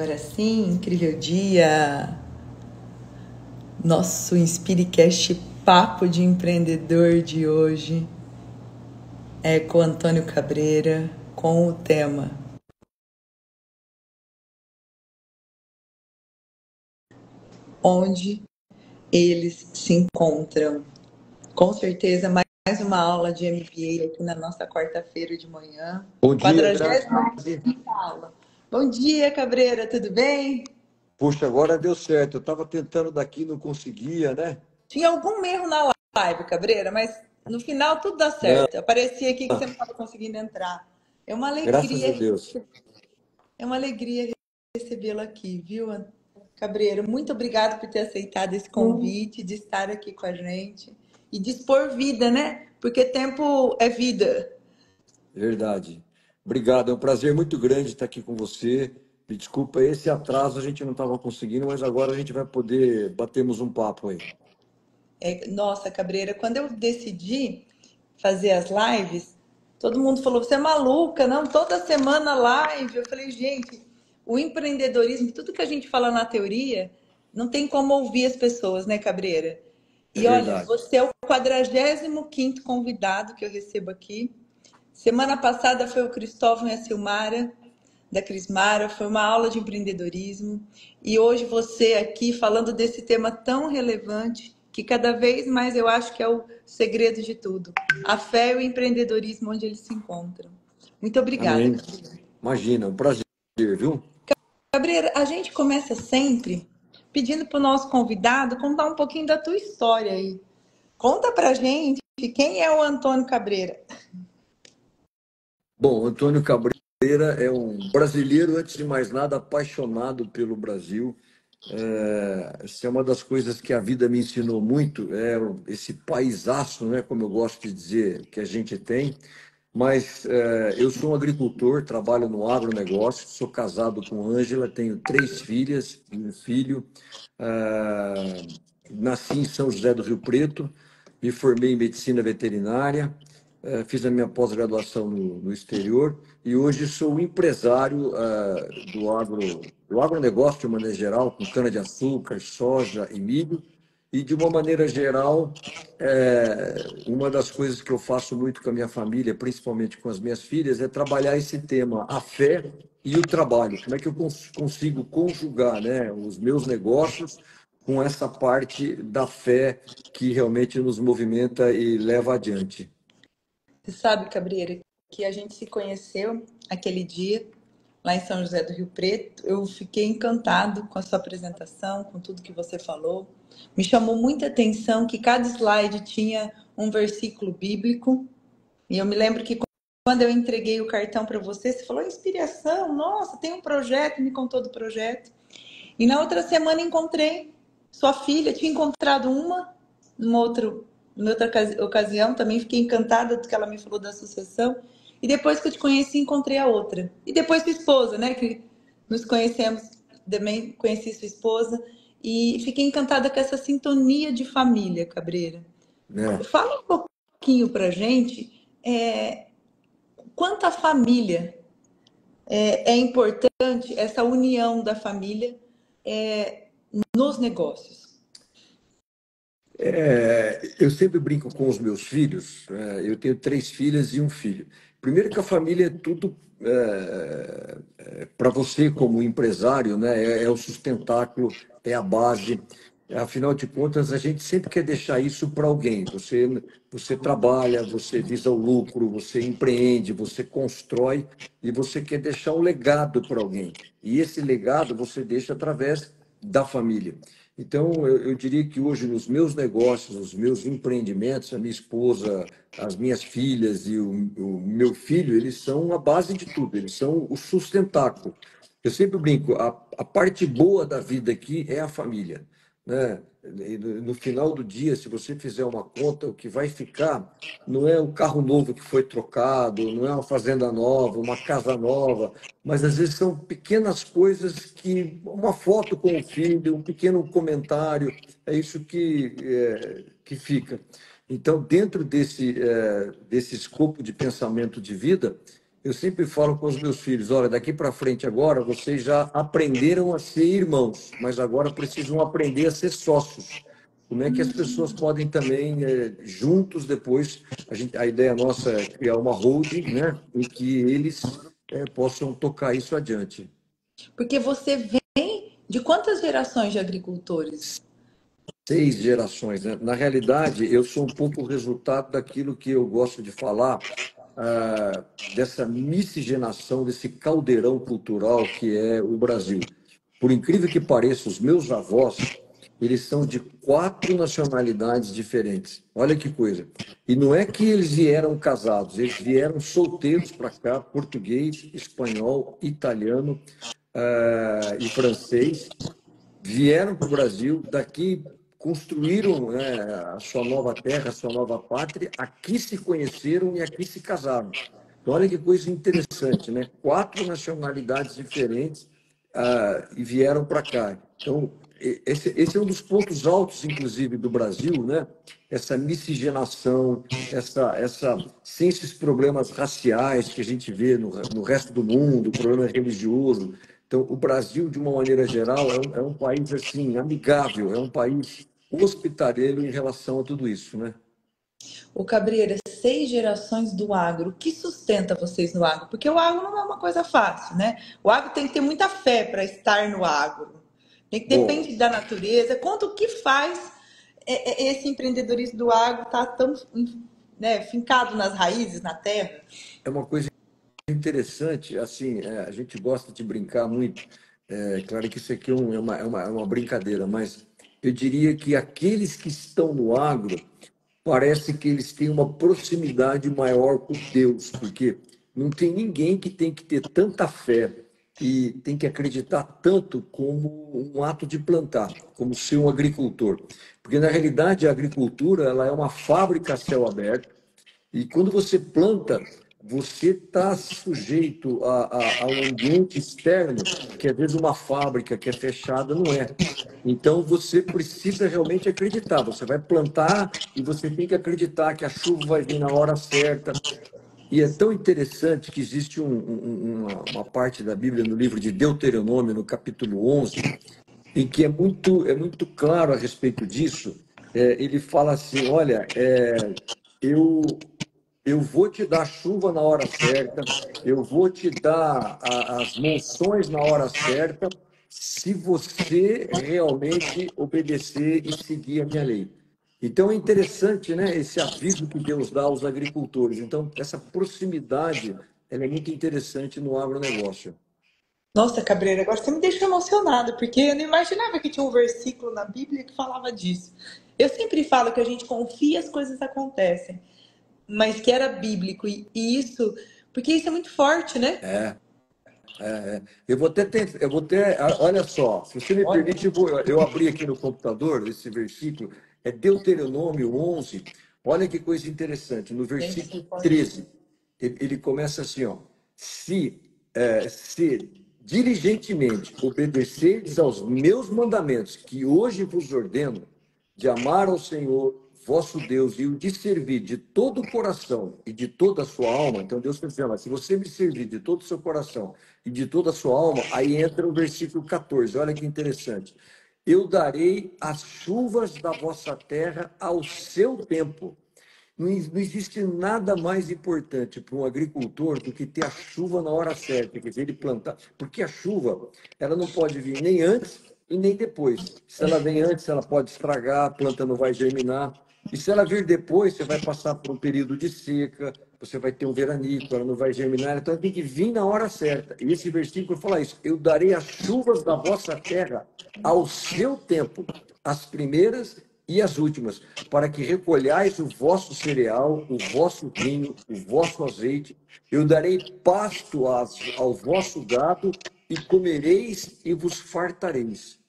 Agora sim, incrível dia! Nosso Inspiricast Papo de Empreendedor de hoje é com Antônio Cabreira, com o tema Onde eles se encontram. Com certeza, mais uma aula de MBA aqui na nossa quarta-feira de manhã. Bom dia, 45ª Grazi. aula. Bom dia, Cabreira, tudo bem? Puxa, agora deu certo. Eu estava tentando daqui, não conseguia, né? Tinha algum erro na live, Cabreira, mas no final tudo dá Não, certo. Aparecia aqui que você não estava conseguindo entrar. É uma graças a alegria, Deus. é uma alegria recebê-lo aqui, viu, Cabreira? Muito obrigado por ter aceitado esse convite, de estar aqui com a gente e dispor vida, né? Porque tempo é vida. Verdade. Obrigado, é um prazer muito grande estar aqui com você. Me desculpa esse atraso, a gente não estava conseguindo, mas agora a gente vai poder batermos um papo aí. Nossa, Cabreira, quando eu decidi fazer as lives, todo mundo falou: você é maluca, não? Toda semana live. Eu falei: gente, o empreendedorismo, tudo que a gente fala na teoria, não tem como ouvir as pessoas, né, Cabreira? É E olha, verdade. você é o 45º convidado que eu recebo aqui. Semana passada foi o Cristóvão e a Silmara, da Crismara, foi uma aula de empreendedorismo. E hoje você aqui falando desse tema tão relevante, que cada vez mais eu acho que é o segredo de tudo. A fé e o empreendedorismo onde eles se encontram. Muito obrigada, Amém. Cabreira. Imagina, um prazer, viu? Cabreira, a gente começa sempre pedindo para o nosso convidado contar um pouquinho da tua história aí. Conta pra gente quem é o Antônio Cabreira. Bom, Antônio Cabreira é um brasileiro, antes de mais nada, apaixonado pelo Brasil. Essa é uma das coisas que a vida me ensinou muito, esse paisaço, né, como eu gosto de dizer, que a gente tem. Mas eu sou um agricultor, trabalho no agronegócio, sou casado com Ângela, tenho 3 filhas e um filho. Eh, Nasci em São José do Rio Preto, me formei em medicina veterinária, fiz a minha pós-graduação no exterior e hoje sou empresário do agronegócio de uma maneira geral, com cana-de-açúcar, soja e milho. E de uma maneira geral, uma das coisas que eu faço muito com a minha família, principalmente com as minhas filhas, é trabalhar esse tema, a fé e o trabalho. Como é que eu consigo conjugar, né, os meus negócios com essa parte da fé que realmente nos movimenta e leva adiante? Você sabe, Cabreira, que a gente se conheceu aquele dia lá em São José do Rio Preto. Eu fiquei encantado com a sua apresentação, com tudo que você falou. Me chamou muita atenção que cada slide tinha um versículo bíblico. E eu me lembro que quando eu entreguei o cartão para você, você falou inspiração, nossa, tem um projeto, me contou do projeto. E na outra semana encontrei sua filha, tinha encontrado numa outra ocasião, também fiquei encantada do que ela me falou da associação. E depois que eu te conheci, encontrei a outra. E depois sua esposa, né? Que nos conhecemos, também conheci sua esposa. E fiquei encantada com essa sintonia de família, Cabreira. Né? Fala um pouquinho pra gente, quanto a família é importante, essa união da família nos negócios. Eu sempre brinco com os meus filhos. Eu tenho 3 filhas e um filho. Primeiro que a família é tudo para você como empresário, né? É o sustentáculo, é a base. Afinal de contas, a gente sempre quer deixar isso para alguém. Você trabalha, você visa o lucro, você empreende, você constrói e você quer deixar um legado para alguém. E esse legado você deixa através da família. Então, eu diria que hoje, nos meus negócios, os meus empreendimentos, a minha esposa, as minhas filhas e o meu filho, eles são a base de tudo, eles são o sustentáculo. Eu sempre brinco, a parte boa da vida aqui é a família, né? E no final do dia, se você fizer uma conta, o que vai ficar não é o carro novo que foi trocado, não é uma fazenda nova, uma casa nova, mas às vezes são pequenas coisas que uma foto com o filho, um pequeno comentário, é isso que fica. Então, dentro desse escopo de pensamento de vida, Eu sempre falo com os meus filhos, olha, daqui para frente agora vocês já aprenderam a ser irmãos, mas agora precisam aprender a ser sócios. Como é que as pessoas podem também, juntos depois, a ideia nossa é criar uma holding, né, em que eles possam tocar isso adiante. Porque você vem de quantas gerações de agricultores? 6 gerações, né? Na realidade, eu sou um pouco o resultado daquilo que eu gosto de falar, dessa miscigenação, desse caldeirão cultural que é o Brasil. Por incrível que pareça, os meus avós, eles são de 4 nacionalidades diferentes. Olha que coisa. E não é que eles vieram casados, eles vieram solteiros para cá, português, espanhol, italiano, e francês, vieram para o Brasil, daqui construíram, né, a sua nova terra, a sua nova pátria, aqui se conheceram e aqui se casaram. Então, olha que coisa interessante, né? 4 nacionalidades diferentes, e vieram para cá. Então, esse é um dos pontos altos, inclusive, do Brasil, né? Essa miscigenação, sem esses problemas raciais que a gente vê no resto do mundo, problema religioso. Então, o Brasil, de uma maneira geral, é um país assim amigável, é um país hospitaleiro em relação a tudo isso, né? O Cabreira, 6 gerações do agro. O que sustenta vocês no agro? Porque o agro não é uma coisa fácil, né? O agro tem que ter muita fé para estar no agro. Tem que Bom, depende da natureza. Conta o que faz esse empreendedorismo do agro estar tão, né, fincado nas raízes, na terra. é uma coisa interessante, assim, a gente gosta de brincar muito. Claro que isso aqui é uma brincadeira, mas eu diria que aqueles que estão no agro parece que eles têm uma proximidade maior com Deus, porque não tem ninguém que tem que ter tanta fé e tem que acreditar tanto como um ato de plantar, como ser um agricultor. Porque, na realidade, a agricultura ela é uma fábrica a céu aberto, e quando você planta, você está sujeito a um ambiente externo, que às vezes uma fábrica que é fechada não é. Então você precisa realmente acreditar. Você vai plantar e você tem que acreditar que a chuva vai vir na hora certa. E é tão interessante que existe uma parte da Bíblia no livro de Deuteronômio, no capítulo 11, em que é muito claro a respeito disso. Ele fala assim: olha, eu eu vou te dar chuva na hora certa, eu vou te dar as monções na hora certa, se você realmente obedecer e seguir a minha lei. Então é interessante, né, esse aviso que Deus dá aos agricultores. Então, essa proximidade, ela é muito interessante no agronegócio. Nossa, Cabreira, agora você me deixou emocionada, porque eu não imaginava que tinha um versículo na Bíblia que falava disso. Eu sempre falo que a gente confia, as coisas acontecem, mas que era bíblico, e isso, porque isso é muito forte, né? É, olha só, se você me Olha, permite, eu abri aqui no computador esse versículo, é Deuteronômio 11. Olha que coisa interessante, no gente, versículo pode. 13, ele começa assim, ó: se diligentemente obedecerdes aos meus mandamentos, que hoje vos ordeno, de amar ao Senhor vosso Deus e o de servir de todo o coração e de toda a sua alma. Então Deus está dizendo: se você me servir de todo o seu coração e de toda a sua alma, aí entra o versículo 14. Olha que interessante: eu darei as chuvas da vossa terra ao seu tempo. Não existe nada mais importante para um agricultor do que ter a chuva na hora certa, quer dizer, ele plantar. Porque a chuva, ela não pode vir nem antes e nem depois. Se ela vem antes, ela pode estragar, a planta não vai germinar. E se ela vir depois, você vai passar por um período de seca, você vai ter um veranico, ela não vai germinar. Então, ela tem que vir na hora certa. E esse versículo fala isso: eu darei as chuvas da vossa terra ao seu tempo, as primeiras e as últimas, para que recolhais o vosso cereal, o vosso vinho, o vosso azeite. Eu darei pasto ao vosso gado, e comereis e vos fartareis.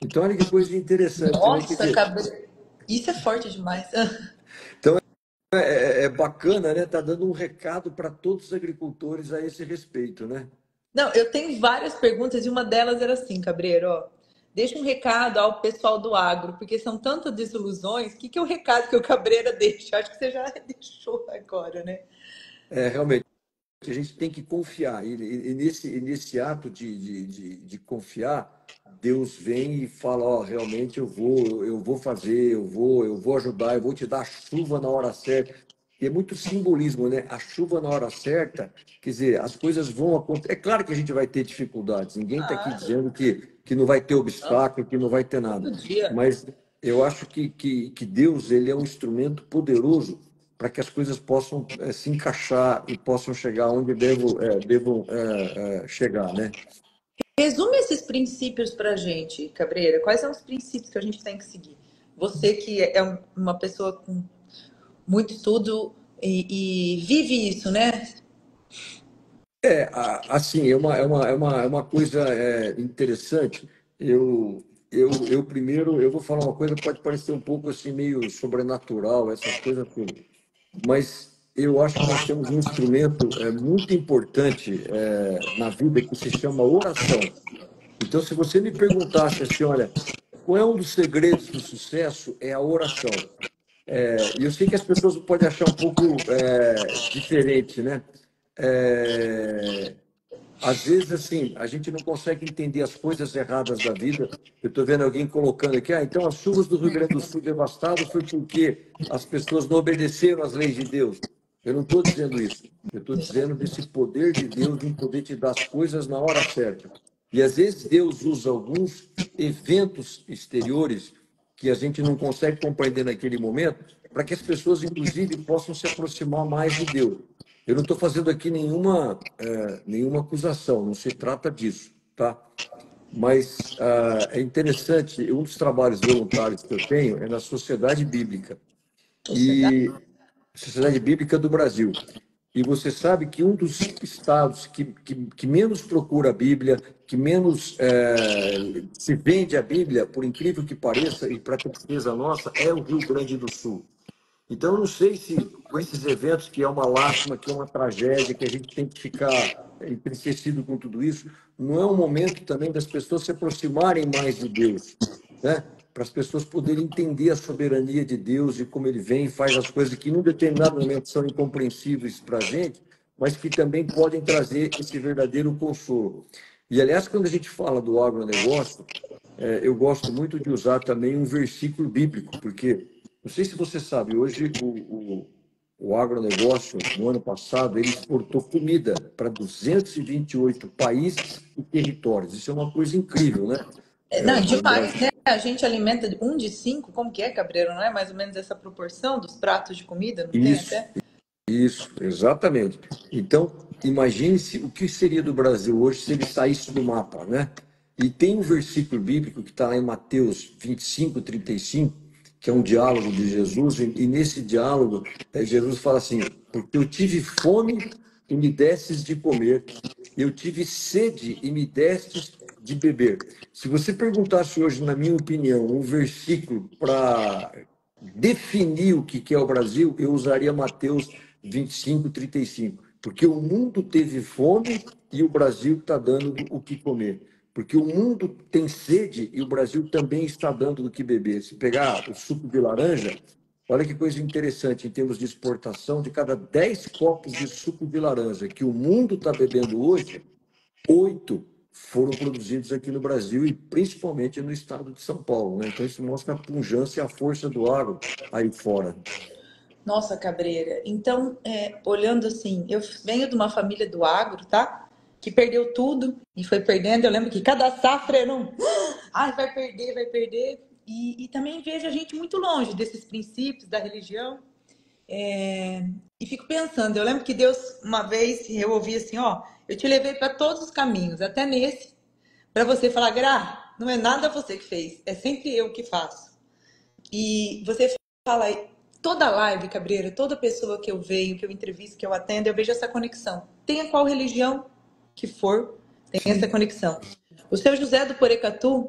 Então, olha que coisa interessante, né? Quer Nossa, dizer, Cabreira, isso é forte demais. então é bacana, né? Tá dando um recado para todos os agricultores a esse respeito, né? Não, eu tenho várias perguntas e uma delas era assim, Cabreiro, ó. Deixa um recado ao pessoal do agro, porque são tantas desilusões. O que é o recado que o Cabreira deixa? Acho que você já deixou agora, né? Realmente. a gente tem que confiar. E nesse ato de confiar, Deus vem e fala, ó, realmente eu vou fazer, eu vou ajudar, eu vou te dar a chuva na hora certa. E é muito simbolismo, né? A chuva na hora certa, quer dizer, as coisas vão acontecer. É claro que a gente vai ter dificuldades, ninguém está aqui Claro, dizendo que não vai ter nossa, obstáculo, que não vai ter nada. todo dia. Mas eu acho que Deus ele é um instrumento poderoso para que as coisas possam se encaixar e possam chegar onde devam chegar, né? Resume esses princípios para a gente, Cabreira. Quais são os princípios que a gente tem que seguir? Você que é uma pessoa com muito estudo e vive isso, né? Assim, é uma coisa interessante. Eu primeiro, eu vou falar uma coisa que pode parecer um pouco assim, meio sobrenatural, essas coisas tudo. Mas eu acho que nós temos um instrumento muito importante na vida que se chama oração. Então, se você me perguntasse assim, olha, qual é um dos segredos do sucesso? É a oração. E eu sei que as pessoas podem achar um pouco diferente, né? É, Às vezes, assim, a gente não consegue entender as coisas erradas da vida. Eu estou vendo alguém colocando aqui, então as chuvas do Rio Grande do Sul devastado foi porque as pessoas não obedeceram às leis de Deus. Eu não estou dizendo isso. Eu estou dizendo desse poder de Deus em poder te dar as coisas na hora certa. E às vezes Deus usa alguns eventos exteriores que a gente não consegue compreender naquele momento, para que as pessoas, inclusive, possam se aproximar mais de Deus. Eu não estou fazendo aqui nenhuma acusação, não se trata disso, tá? Mas é interessante, um dos trabalhos voluntários que eu tenho é na Sociedade Bíblica, Sociedade. e Sociedade Bíblica do Brasil. E você sabe que um dos estados que menos procura a Bíblia, que menos se vende a Bíblia, por incrível que pareça, e para tristeza nossa, é o Rio Grande do Sul. Então, eu não sei se com esses eventos, que é uma lástima, que é uma tragédia, que a gente tem que ficar entristecido com tudo isso, não é um momento também das pessoas se aproximarem mais de Deus, né? Para as pessoas poderem entender a soberania de Deus e como ele vem e faz as coisas que, num determinado momento, são incompreensíveis para a gente, mas que também podem trazer esse verdadeiro consolo. E, aliás, quando a gente fala do agronegócio, eu gosto muito de usar também um versículo bíblico, porque não sei se você sabe, hoje o agronegócio, no ano passado, ele exportou comida para 228 países e territórios. Isso é uma coisa incrível, né? Não, O demais, Brasil. né? A gente alimenta um de cinco, como que é, Cabreiro? Não é mais ou menos essa proporção dos pratos de comida? Não tem Isso, até? isso, exatamente. Então, imagine-se o que seria do Brasil hoje se ele saísse do mapa, né? E tem um versículo bíblico que está lá em Mateus 25, 35, que é um diálogo de Jesus, e nesse diálogo, Jesus fala assim: porque eu tive fome e me destes de comer, eu tive sede e me destes de beber. Se você perguntasse hoje, na minha opinião, um versículo para definir o que é o Brasil, eu usaria Mateus 25, 35, porque o mundo teve fome e o Brasil está dando o que comer. Porque o mundo tem sede e o Brasil também está dando do que beber. Se pegar o suco de laranja, olha que coisa interessante, em termos de exportação, de cada 10 copos de suco de laranja que o mundo está bebendo hoje, 8 foram produzidos aqui no Brasil e principalmente no estado de São Paulo, né? Então isso mostra a pujança e a força do agro aí fora. Nossa, Cabreira. Então, olhando assim, eu venho de uma família do agro, tá? Que perdeu tudo e foi perdendo. Eu lembro que cada safra era um. Ai, vai perder, vai perder. E também vejo a gente muito longe desses princípios da religião. E fico pensando, eu lembro que Deus, uma vez, eu ouvi assim, ó, eu te levei para todos os caminhos, até nesse, para você falar, Gra, não é nada você que fez, é sempre eu que faço. E você fala, toda live, Cabreira, toda pessoa que eu venho, que eu entrevisto, que eu atendo, eu vejo essa conexão. Tenha qual religião que for, tem essa Sim, conexão. O seu José do Porecatu,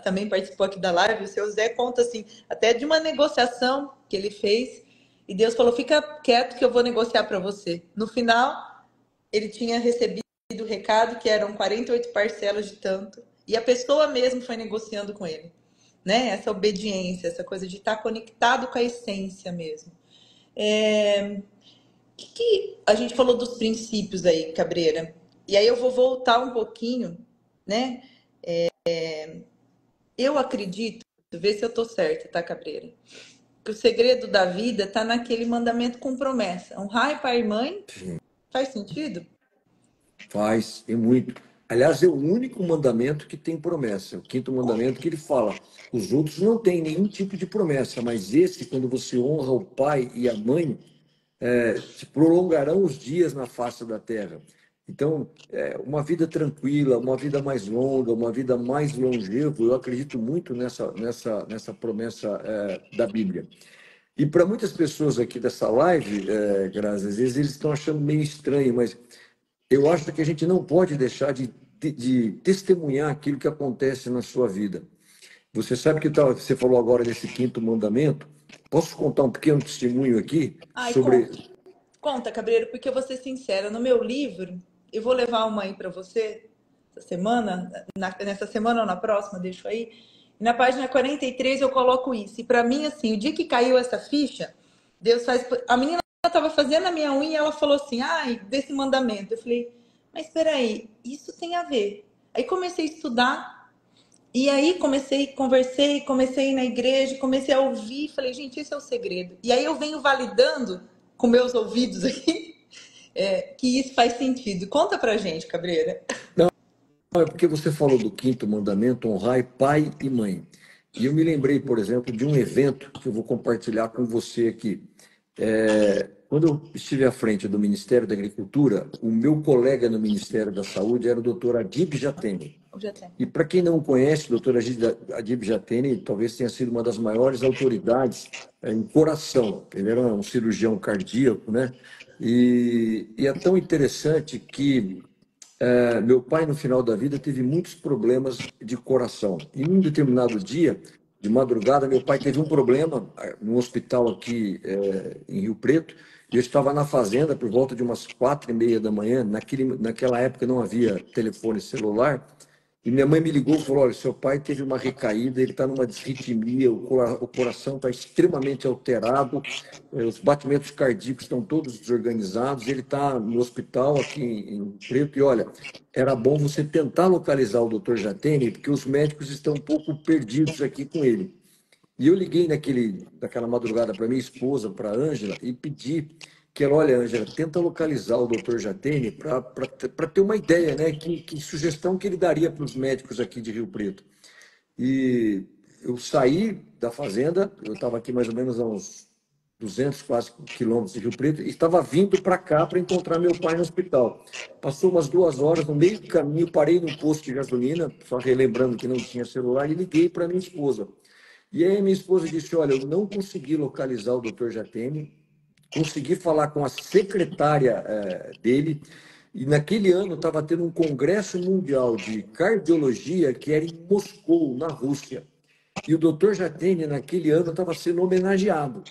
também participou aqui da live, o seu José conta assim, até de uma negociação que ele fez, e Deus falou, fica quieto que eu vou negociar para você. No final, ele tinha recebido o recado que eram 48 parcelas de tanto, e a pessoa mesmo foi negociando com ele, né? Essa obediência, essa coisa de estar conectado com a essência mesmo. É, que a gente falou dos princípios aí, Cabreira? E aí eu vou voltar um pouquinho, né? Eu acredito, vê se eu tô certa, tá, Cabreira? Que o segredo da vida tá naquele mandamento com promessa. Honrar pai e mãe, faz sentido? Faz, e muito. Aliás, é o único mandamento que tem promessa. É o quinto mandamento que ele fala. Os outros não têm nenhum tipo de promessa, mas esse, quando você honra o pai e a mãe, se prolongarão os dias na face da terra. Então, uma vida tranquila, uma vida mais longa, uma vida mais longeva, eu acredito muito nessa promessa da Bíblia. E para muitas pessoas aqui dessa live, Graças, às vezes eles estão achando meio estranho, mas eu acho que a gente não pode deixar de testemunhar aquilo que acontece na sua vida. Você sabe que você falou agora desse quinto mandamento? Posso contar um pequeno testemunho aqui Ai, sobre. conta, Cabreiro, porque eu vou ser sincera, no meu livro, eu vou levar uma aí para você essa semana, nessa semana ou na próxima, deixo aí. E na página 43 eu coloco isso. E para mim, assim, o dia que caiu essa ficha, Deus faz. A menina estava fazendo a minha unha e ela falou assim: ai, desse mandamento. Eu falei, mas espera aí, isso tem a ver. Aí comecei a estudar. E aí conversei, comecei a ir na igreja, comecei a ouvir, falei, gente, esse é o segredo. E aí eu venho validando com meus ouvidos aqui que isso faz sentido. Conta pra gente, Cabreira. Não, é porque você falou do quinto mandamento, honrar pai e mãe. E eu me lembrei, por exemplo, de um evento que eu vou compartilhar com você aqui. Quando eu estive à frente do Ministério da Agricultura, o meu colega no Ministério da Saúde era o doutor Adib Jatene. Eu já tenho. E para quem não conhece, o doutor Adib Jatene talvez tenha sido uma das maiores autoridades em coração. Ele era um cirurgião cardíaco, né? E é tão interessante que meu pai, no final da vida, teve muitos problemas de coração. E num determinado dia, de madrugada, meu pai teve um problema no hospital aqui em Rio Preto. E eu estava na fazenda por volta de umas 4:30 da manhã. Naquela época não havia telefone celular. E minha mãe me ligou e falou: olha, seu pai teve uma recaída, ele está numa disritmia, o coração está extremamente alterado, os batimentos cardíacos estão todos desorganizados, ele está no hospital aqui em Preto, e olha, era bom você tentar localizar o doutor Jatene, porque os médicos estão um pouco perdidos aqui com ele. E eu liguei naquela madrugada para minha esposa, para a Ângela, e pedi que ela, olha, Ângela, tenta localizar o doutor Jatene para ter uma ideia, né? Que sugestão que ele daria para os médicos aqui de Rio Preto. E eu saí da fazenda, eu estava aqui mais ou menos a uns 200 quase quilômetros de Rio Preto, e estava vindo para cá para encontrar meu pai no hospital. Passou umas 2 horas, no meio do caminho, parei num posto de gasolina, só relembrando que não tinha celular, e liguei para minha esposa. E aí minha esposa disse, olha, eu não consegui localizar o doutor Jatene, consegui falar com a secretária dele, e naquele ano estava tendo um congresso mundial de cardiologia que era em Moscou, na Rússia. E o doutor Jatene, naquele ano, estava sendo homenageado.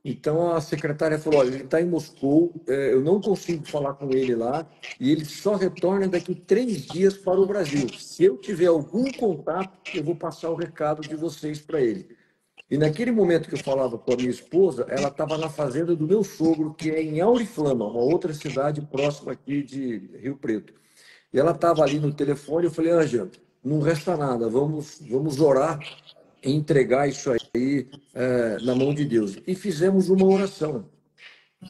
Então a secretária falou, olha, ele está em Moscou, eu não consigo falar com ele lá, e ele só retorna daqui 3 dias para o Brasil. Se eu tiver algum contato, eu vou passar o recado de vocês para ele. E naquele momento que eu falava com a minha esposa, ela estava na fazenda do meu sogro, que é em Auriflama, uma outra cidade próxima aqui de Rio Preto. E ela estava ali no telefone, eu falei, Ângela, não resta nada, vamos orar e entregar isso aí na mão de Deus. E fizemos uma oração.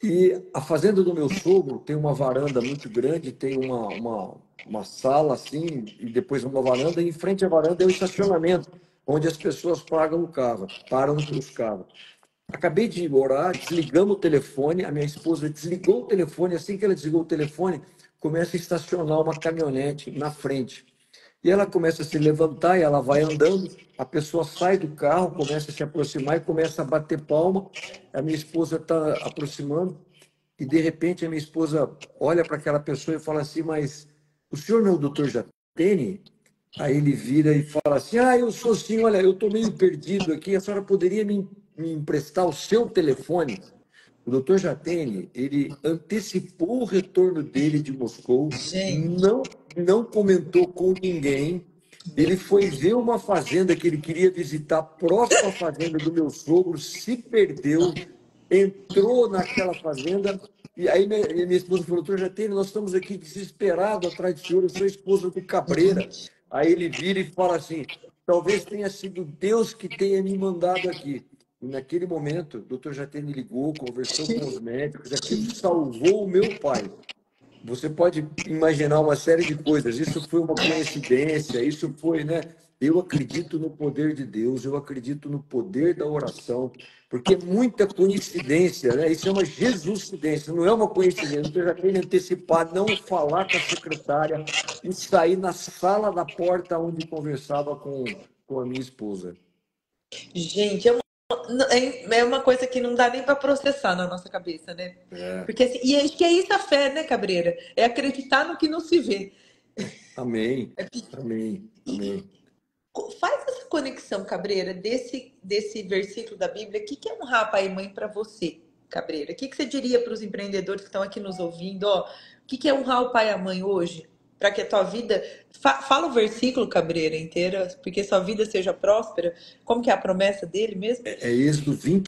E a fazenda do meu sogro tem uma varanda muito grande, tem uma sala assim, e depois uma varanda, e em frente à varanda é o estacionamento, onde as pessoas pagam o carro, param os carros. Acabei de orar, desligamos o telefone, a minha esposa desligou o telefone, assim que ela desligou o telefone, começa a estacionar uma caminhonete na frente. E ela começa a se levantar e ela vai andando, a pessoa sai do carro, começa a se aproximar e começa a bater palma. A minha esposa está aproximando e, de repente, a minha esposa olha para aquela pessoa e fala assim, mas o senhor não é o doutor Jatene? Aí ele vira e fala assim, eu sou sim, olha, eu estou meio perdido aqui, a senhora poderia me emprestar o seu telefone? O doutor Jatene, ele antecipou o retorno dele de Moscou, Gente, não comentou com ninguém. Ele foi ver uma fazenda que ele queria visitar, próximo à fazenda do meu sogro, se perdeu. entrou naquela fazenda, e aí minha esposa falou, doutor Jatene, nós estamos aqui desesperados atrás do senhor, eu sou a esposa do Cabreira. Gente, Aí ele vira e fala assim, talvez tenha sido Deus que tenha me mandado aqui. E naquele momento, o doutor Jatene ligou, conversou com os médicos, aquilo salvou o meu pai. Você pode imaginar uma série de coisas. Isso foi uma coincidência, isso foi, né? Eu acredito no poder de Deus, eu acredito no poder da oração, porque é muita coincidência, né? Isso é uma Jesuscidência, não é uma coincidência. Eu já tenho antecipado não falar com a secretária e sair na sala da porta onde conversava com a minha esposa. gente, é uma coisa que não dá nem para processar na nossa cabeça, né? É, Porque assim, e acho que é isso a fé, né, Cabreira? É acreditar no que não se vê. amém, amém, amém. Faz essa conexão, Cabreira, desse versículo da Bíblia. O que é honrar pai e mãe para você, Cabreira? O que você diria para os empreendedores que estão aqui nos ouvindo? Ó, o que é honrar o pai e a mãe hoje? Para que a tua vida. Fala o versículo, Cabreira, inteira, porque sua vida seja próspera. Como que é a promessa dele mesmo? É Êxodo 25.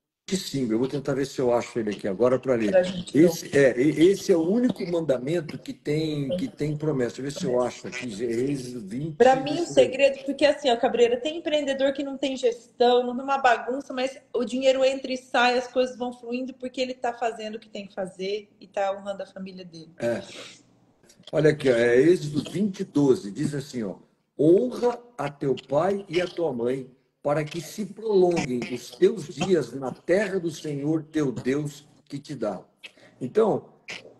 Eu vou tentar ver se eu acho ele aqui agora para Para ler. a gente ver. Esse é o único mandamento que tem promessa. Deixa eu ver se eu acho aqui. Êxodo Para 20, mim, o deixa eu ver. segredo, porque assim, ó, Cabreira, tem empreendedor que não tem gestão, não é uma bagunça, mas o dinheiro entra e sai, as coisas vão fluindo porque ele está fazendo o que tem que fazer e está honrando a família dele. É, olha aqui, ó, Êxodo 20, 12. Diz assim, ó, honra a teu pai e a tua mãe, para que se prolonguem os teus dias na terra do Senhor teu Deus que te dá. Então,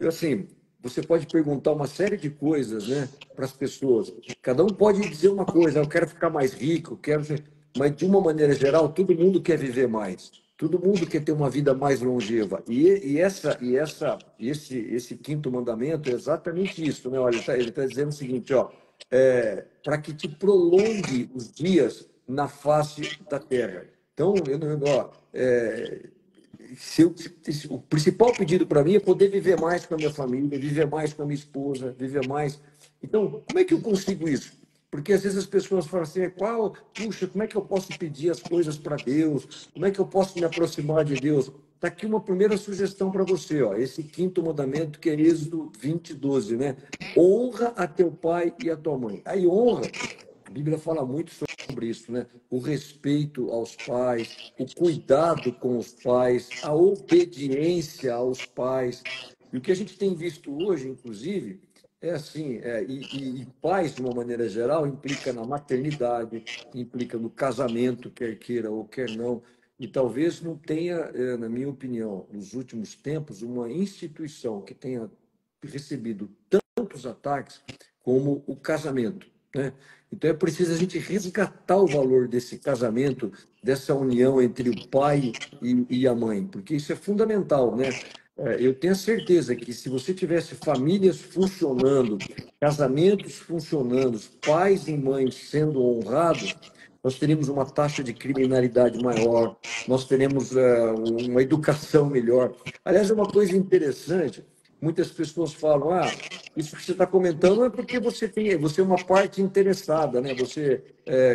assim, você pode perguntar uma série de coisas, né, para as pessoas. Cada um pode dizer uma coisa, eu quero ficar mais rico, quero ser... Mas, de uma maneira geral, todo mundo quer viver mais. Todo mundo quer ter uma vida mais longeva. Esse quinto mandamento é exatamente isso, né? Olha, ele tá dizendo o seguinte, ó, para que te prolongue os dias na face da terra. Então, ó, o principal pedido para mim é poder viver mais com a minha família, viver mais com a minha esposa, viver mais. Então, como é que eu consigo isso? Porque às vezes as pessoas falam assim, puxa, como é que eu posso pedir as coisas para Deus? Como é que eu posso me aproximar de Deus? Está aqui uma primeira sugestão para você, ó, esse quinto mandamento que é Êxodo 20, 12, né? Honra a teu pai e a tua mãe. Aí honra, a Bíblia fala muito sobre isso, né? O respeito aos pais, o cuidado com os pais, a obediência aos pais. E o que a gente tem visto hoje, inclusive, é assim, e pais, de uma maneira geral, implica na maternidade, implica no casamento, quer queira ou quer não. E talvez não tenha, na minha opinião, nos últimos tempos, uma instituição que tenha recebido tantos ataques como o casamento, né? Então é preciso a gente resgatar o valor desse casamento, dessa união entre o pai e a mãe, porque isso é fundamental, né? Eu tenho a certeza que se você tivesse famílias funcionando, casamentos funcionando, pais e mães sendo honrados, nós teríamos uma taxa de criminalidade maior, nós teremos uma educação melhor. Aliás, é uma coisa interessante, muitas pessoas falam, isso que você está comentando é porque você é uma parte interessada, né? Você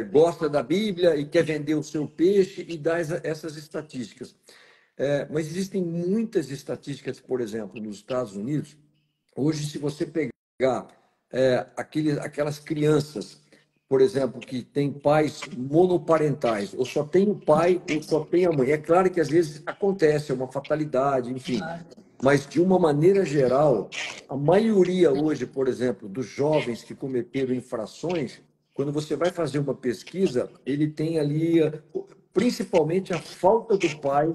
gosta da Bíblia e quer vender o seu peixe e dá essas estatísticas. Mas existem muitas estatísticas, por exemplo, nos Estados Unidos. Hoje, se você pegar aquelas crianças, por exemplo, que têm pais monoparentais, ou só tem o pai ou só tem a mãe. É claro que às vezes acontece, é uma fatalidade, enfim. Mas, de uma maneira geral, a maioria hoje, por exemplo, dos jovens que cometeram infrações, quando você vai fazer uma pesquisa, ele tem ali, principalmente, a falta do pai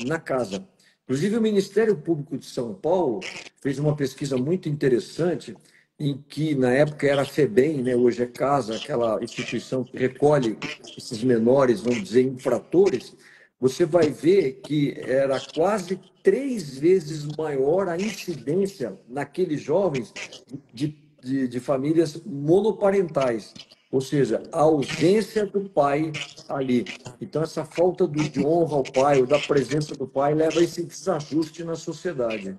na casa. Inclusive, o Ministério Público de São Paulo fez uma pesquisa muito interessante, em que, na época, era a FEBEM, né? Hoje é CASA, aquela instituição que recolhe esses menores, vamos dizer, infratores. Você vai ver que era quase 3 vezes maior a incidência naqueles jovens de famílias monoparentais, ou seja, a ausência do pai ali. Então, essa falta de honra ao pai, ou da presença do pai, leva a esse desajuste na sociedade.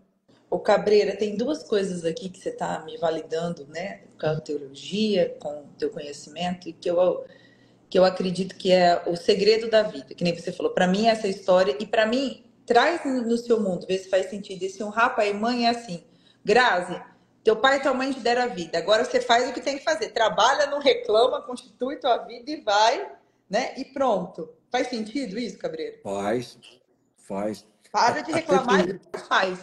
Ô Cabreira, tem duas coisas aqui que você está me validando, né? Com a teologia, com o teu conhecimento, e que eu acredito que é o segredo da vida, que nem você falou. Para mim, essa história, e para mim, traz no seu mundo, vê se faz sentido. E se honrar pai e mãe é assim, Grazi, teu pai e tua mãe te deram a vida, agora você faz o que tem que fazer, trabalha, não reclama, constitui tua vida e vai, né? E pronto. Faz sentido isso, Cabreiro? Faz, faz. Para de Até reclamar tem, e faz.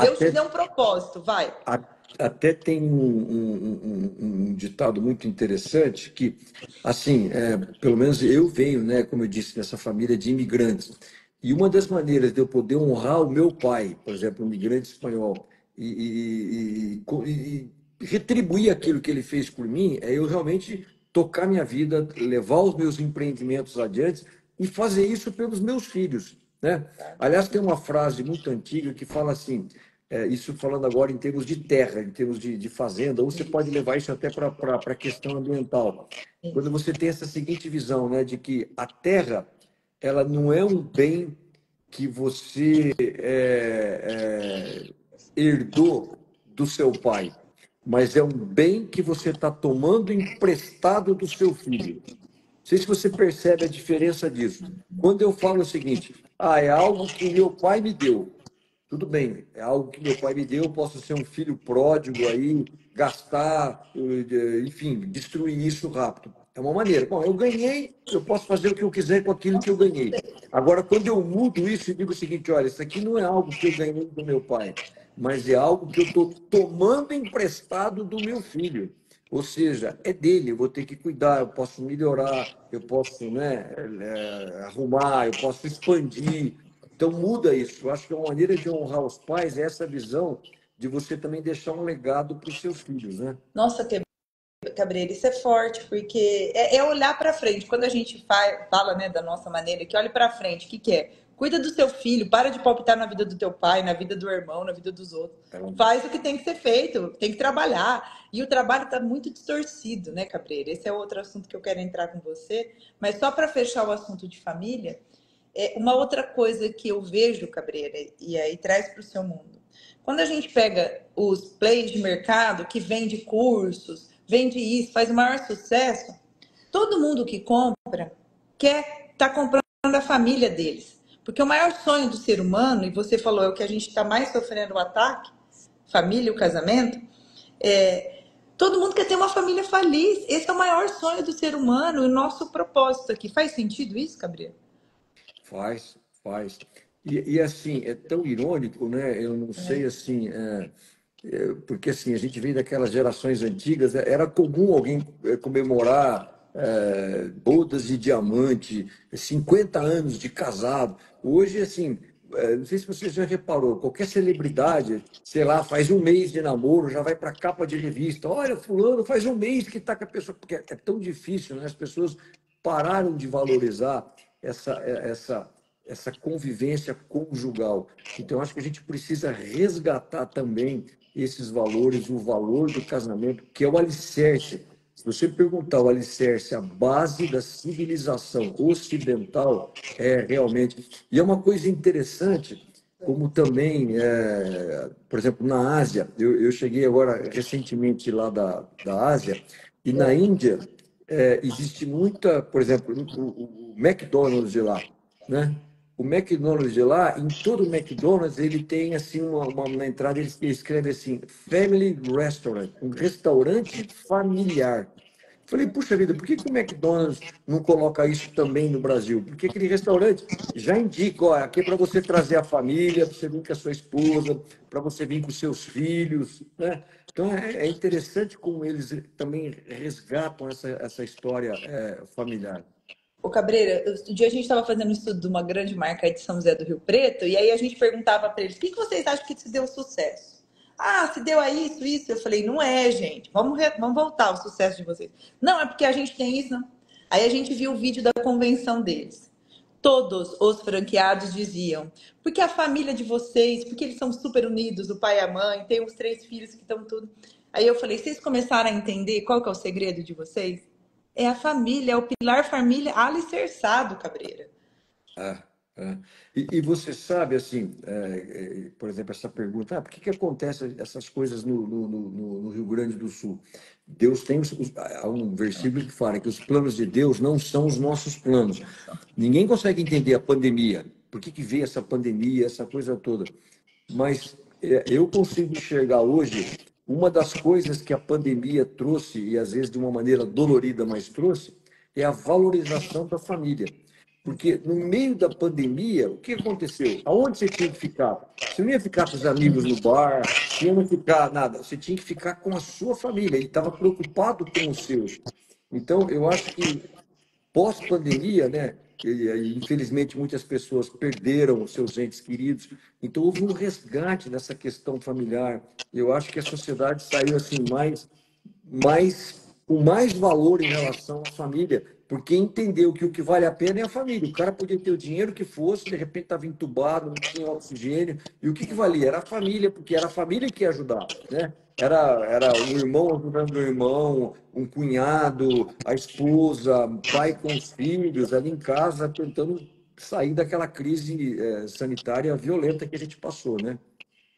Deus te até deu um propósito, vai. A- Até tem um ditado muito interessante que, assim, pelo menos eu venho, né, como eu disse, nessa família de imigrantes. E uma das maneiras de eu poder honrar o meu pai, por exemplo, um imigrante espanhol, e retribuir aquilo que ele fez por mim, é eu realmente tocar minha vida, levar os meus empreendimentos adiante e fazer isso pelos meus filhos, né? Aliás, tem uma frase muito antiga que fala assim, isso falando agora em termos de terra, em termos de fazenda, ou você pode Isso, levar isso até para a questão ambiental. Quando isso. você tem essa seguinte visão, né, de que a terra, ela não é um bem que você herdou do seu pai, mas é um bem que você está tomando emprestado do seu filho. Não sei se você percebe a diferença disso. Quando eu falo o seguinte, é algo que meu pai me deu, tudo bem, é algo que meu pai me deu, eu posso ser um filho pródigo aí, gastar, enfim, destruir isso rápido. É uma maneira. Bom, eu ganhei, eu posso fazer o que eu quiser com aquilo que eu ganhei. Agora, quando eu mudo isso e digo o seguinte, olha, isso aqui não é algo que eu ganhei do meu pai, mas é algo que eu estou tomando emprestado do meu filho. Ou seja, é dele, eu vou ter que cuidar, eu posso melhorar, eu posso, né, arrumar, eu posso expandir. Então muda isso. Eu acho que uma maneira de honrar os pais é essa visão de você também deixar um legado para os seus filhos, né? Nossa, Cabreira, isso é forte, porque é olhar para frente. Quando a gente fala, né, da nossa maneira, que olhe para frente, o que, que é? Cuida do seu filho, para de palpitar na vida do teu pai, na vida do irmão, na vida dos outros. É Faz o que tem que ser feito, tem que trabalhar. E o trabalho está muito distorcido, né, Cabreira? Esse é outro assunto que eu quero entrar com você. Mas só para fechar o assunto de família, uma outra coisa que eu vejo, Cabreira, e aí traz para o seu mundo. Quando a gente pega os players de mercado que vende cursos, vende isso, faz o maior sucesso, todo mundo que compra quer estar comprando a família deles. Porque o maior sonho do ser humano, e você falou, é o que a gente está mais sofrendo o ataque, família, o casamento, todo mundo quer ter uma família feliz. Esse é o maior sonho do ser humano e o nosso propósito aqui. Faz sentido isso, Gabriel? Faz, faz. E assim, é tão irônico, né? Eu não sei assim, porque assim, a gente vem daquelas gerações antigas, era comum alguém comemorar bodas de diamante, 50 anos de casado. Hoje, assim, não sei se você já reparou, qualquer celebridade, sei lá, faz um mês de namoro, já vai para a capa de revista. Olha, fulano faz um mês que está com a pessoa, porque é tão difícil, né? As pessoas pararam de valorizar essa convivência conjugal. Então, acho que a gente precisa resgatar também esses valores, o valor do casamento, que é o alicerce. Se você perguntar o alicerce, a base da civilização ocidental, é realmente. E é uma coisa interessante, como também, por exemplo, na Ásia, eu cheguei agora recentemente lá da Ásia, e na Índia existe muita, por exemplo, o McDonald's de lá, né? O McDonald's de lá, em todo o McDonald's, ele tem assim na entrada ele escreve assim, Family Restaurant, um restaurante familiar. Falei, puxa vida, por que que o McDonald's não coloca isso também no Brasil? Porque aquele restaurante já indica, ó, aqui é para você trazer a família, para você vir com a sua esposa, para você vir com os seus filhos, né? Então é interessante como eles também resgatam essa história familiar. Ô, Cabreira, outro dia a gente estava fazendo um estudo de uma grande marca aí de São José do Rio Preto, e aí a gente perguntava para eles: o que que vocês acham que se deu sucesso? Ah, se deu a isso, isso. Eu falei: não é, gente, vamos voltar ao sucesso de vocês. Não, é porque a gente tem isso, não. Aí a gente viu o vídeo da convenção deles. Todos os franqueados diziam: porque a família de vocês, porque eles são super unidos, o pai e a mãe, tem os três filhos que estão tudo. Aí eu falei: vocês começaram a entender qual que é o segredo de vocês? É a família, é o pilar família alicerçado, Cabreira. Ah, ah. E você sabe, assim, por exemplo, essa pergunta, por que acontecem essas coisas no Rio Grande do Sul? Deus tem há um versículo que fala que os planos de Deus não são os nossos planos. Ninguém consegue entender a pandemia. por que que veio essa pandemia, essa coisa toda. Mas eu consigo enxergar hoje uma das coisas que a pandemia trouxe, e às vezes de uma maneira dolorida, mas trouxe, é a valorização da família. Porque no meio da pandemia, o que aconteceu? Aonde você tinha que ficar? Você não ia ficar com os amigos no bar, você não ia ficar nada, você tinha que ficar com a sua família, ele estava preocupado com os seus. Então, eu acho que pós-pandemia, né? Infelizmente, muitas pessoas perderam os seus entes queridos. Então, houve um resgate dessa questão familiar. Eu acho que a sociedade saiu assim com mais valor em relação à família, porque entendeu que o que vale a pena é a família. O cara podia ter o dinheiro que fosse, de repente estava entubado, não tinha oxigênio, e o que que valia? Era a família, porque era a família que ia ajudar, né? Era um irmão ajudando o irmão, um cunhado, a esposa, pai com os filhos, ali em casa, tentando sair daquela crise sanitária violenta que a gente passou, né?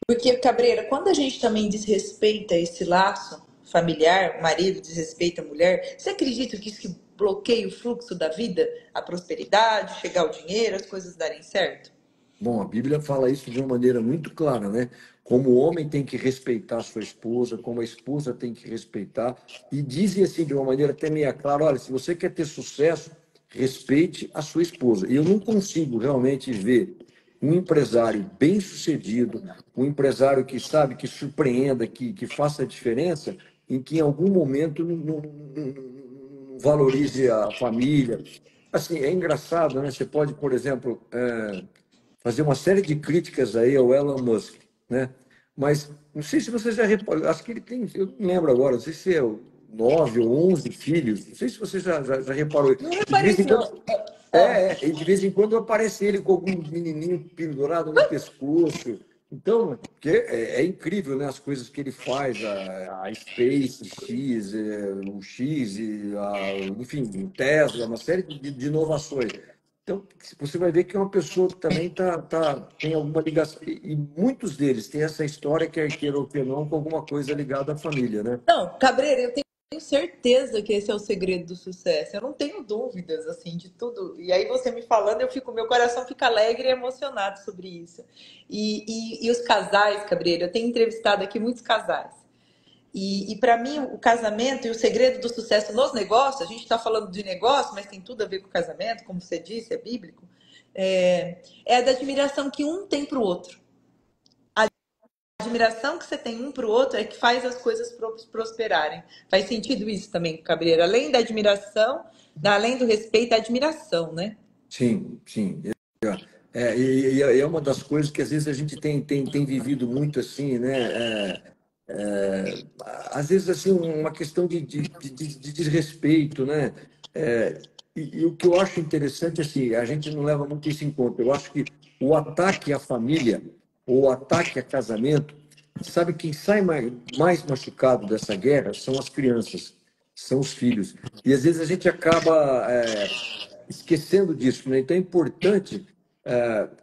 Porque, Cabreira, quando a gente também desrespeita esse laço familiar, o marido desrespeita a mulher, você acredita que isso que bloqueia o fluxo da vida, a prosperidade, chegar o dinheiro, as coisas darem certo? Bom, a Bíblia fala isso de uma maneira muito clara, né? Como o homem tem que respeitar a sua esposa, como a esposa tem que respeitar, e dizem assim de uma maneira até meio clara: olha, se você quer ter sucesso, respeite a sua esposa. E eu não consigo realmente ver um empresário bem-sucedido, um empresário que sabe, que surpreenda, que faça a diferença, em que em algum momento não valorize a família. Assim, é engraçado, né? Você pode, por exemplo, fazer uma série de críticas aí ao Elon Musk, né? Mas não sei se você já reparou, acho que ele tem, eu não lembro agora, não sei se é 9 ou 11 filhos, não sei se você já reparou. Não E de reparei vez em isso, quando, não. Ah, e de vez em quando aparece ele com algum menininho pendurado no pescoço. Então, porque é incrível, né, as coisas que ele faz, a SpaceX, o X, enfim, o Tesla, uma série de inovações. Então, você vai ver que é uma pessoa que também tem alguma ligação. E muitos deles têm essa história, quer queira ou quer não, com alguma coisa ligada à família, né? não, Cabreira, eu tenho certeza que esse é o segredo do sucesso. Eu não tenho dúvidas, assim, de tudo. E aí você me falando, meu coração fica alegre e emocionado sobre isso. E os casais, Cabreira, eu tenho entrevistado aqui muitos casais. E para mim, o casamento e o segredo do sucesso nos negócios, a gente está falando de negócio, mas tem tudo a ver com o casamento, como você disse, é bíblico, é a da admiração que um tem para o outro. A admiração que você tem um para o outro é que faz as coisas prosperarem. Faz sentido isso também, Cabreira? Além da admiração, além do respeito, a admiração, né? Sim, sim. E é uma das coisas que às vezes a gente tem vivido muito assim, né? Às vezes assim uma questão de desrespeito, né? E o que eu acho interessante assim, a gente não leva muito isso em conta. Eu acho que o ataque à família ou o ataque a casamento, sabe quem sai mais machucado dessa guerra são as crianças, são os filhos. E às vezes a gente acaba esquecendo disso, né? Então é importante,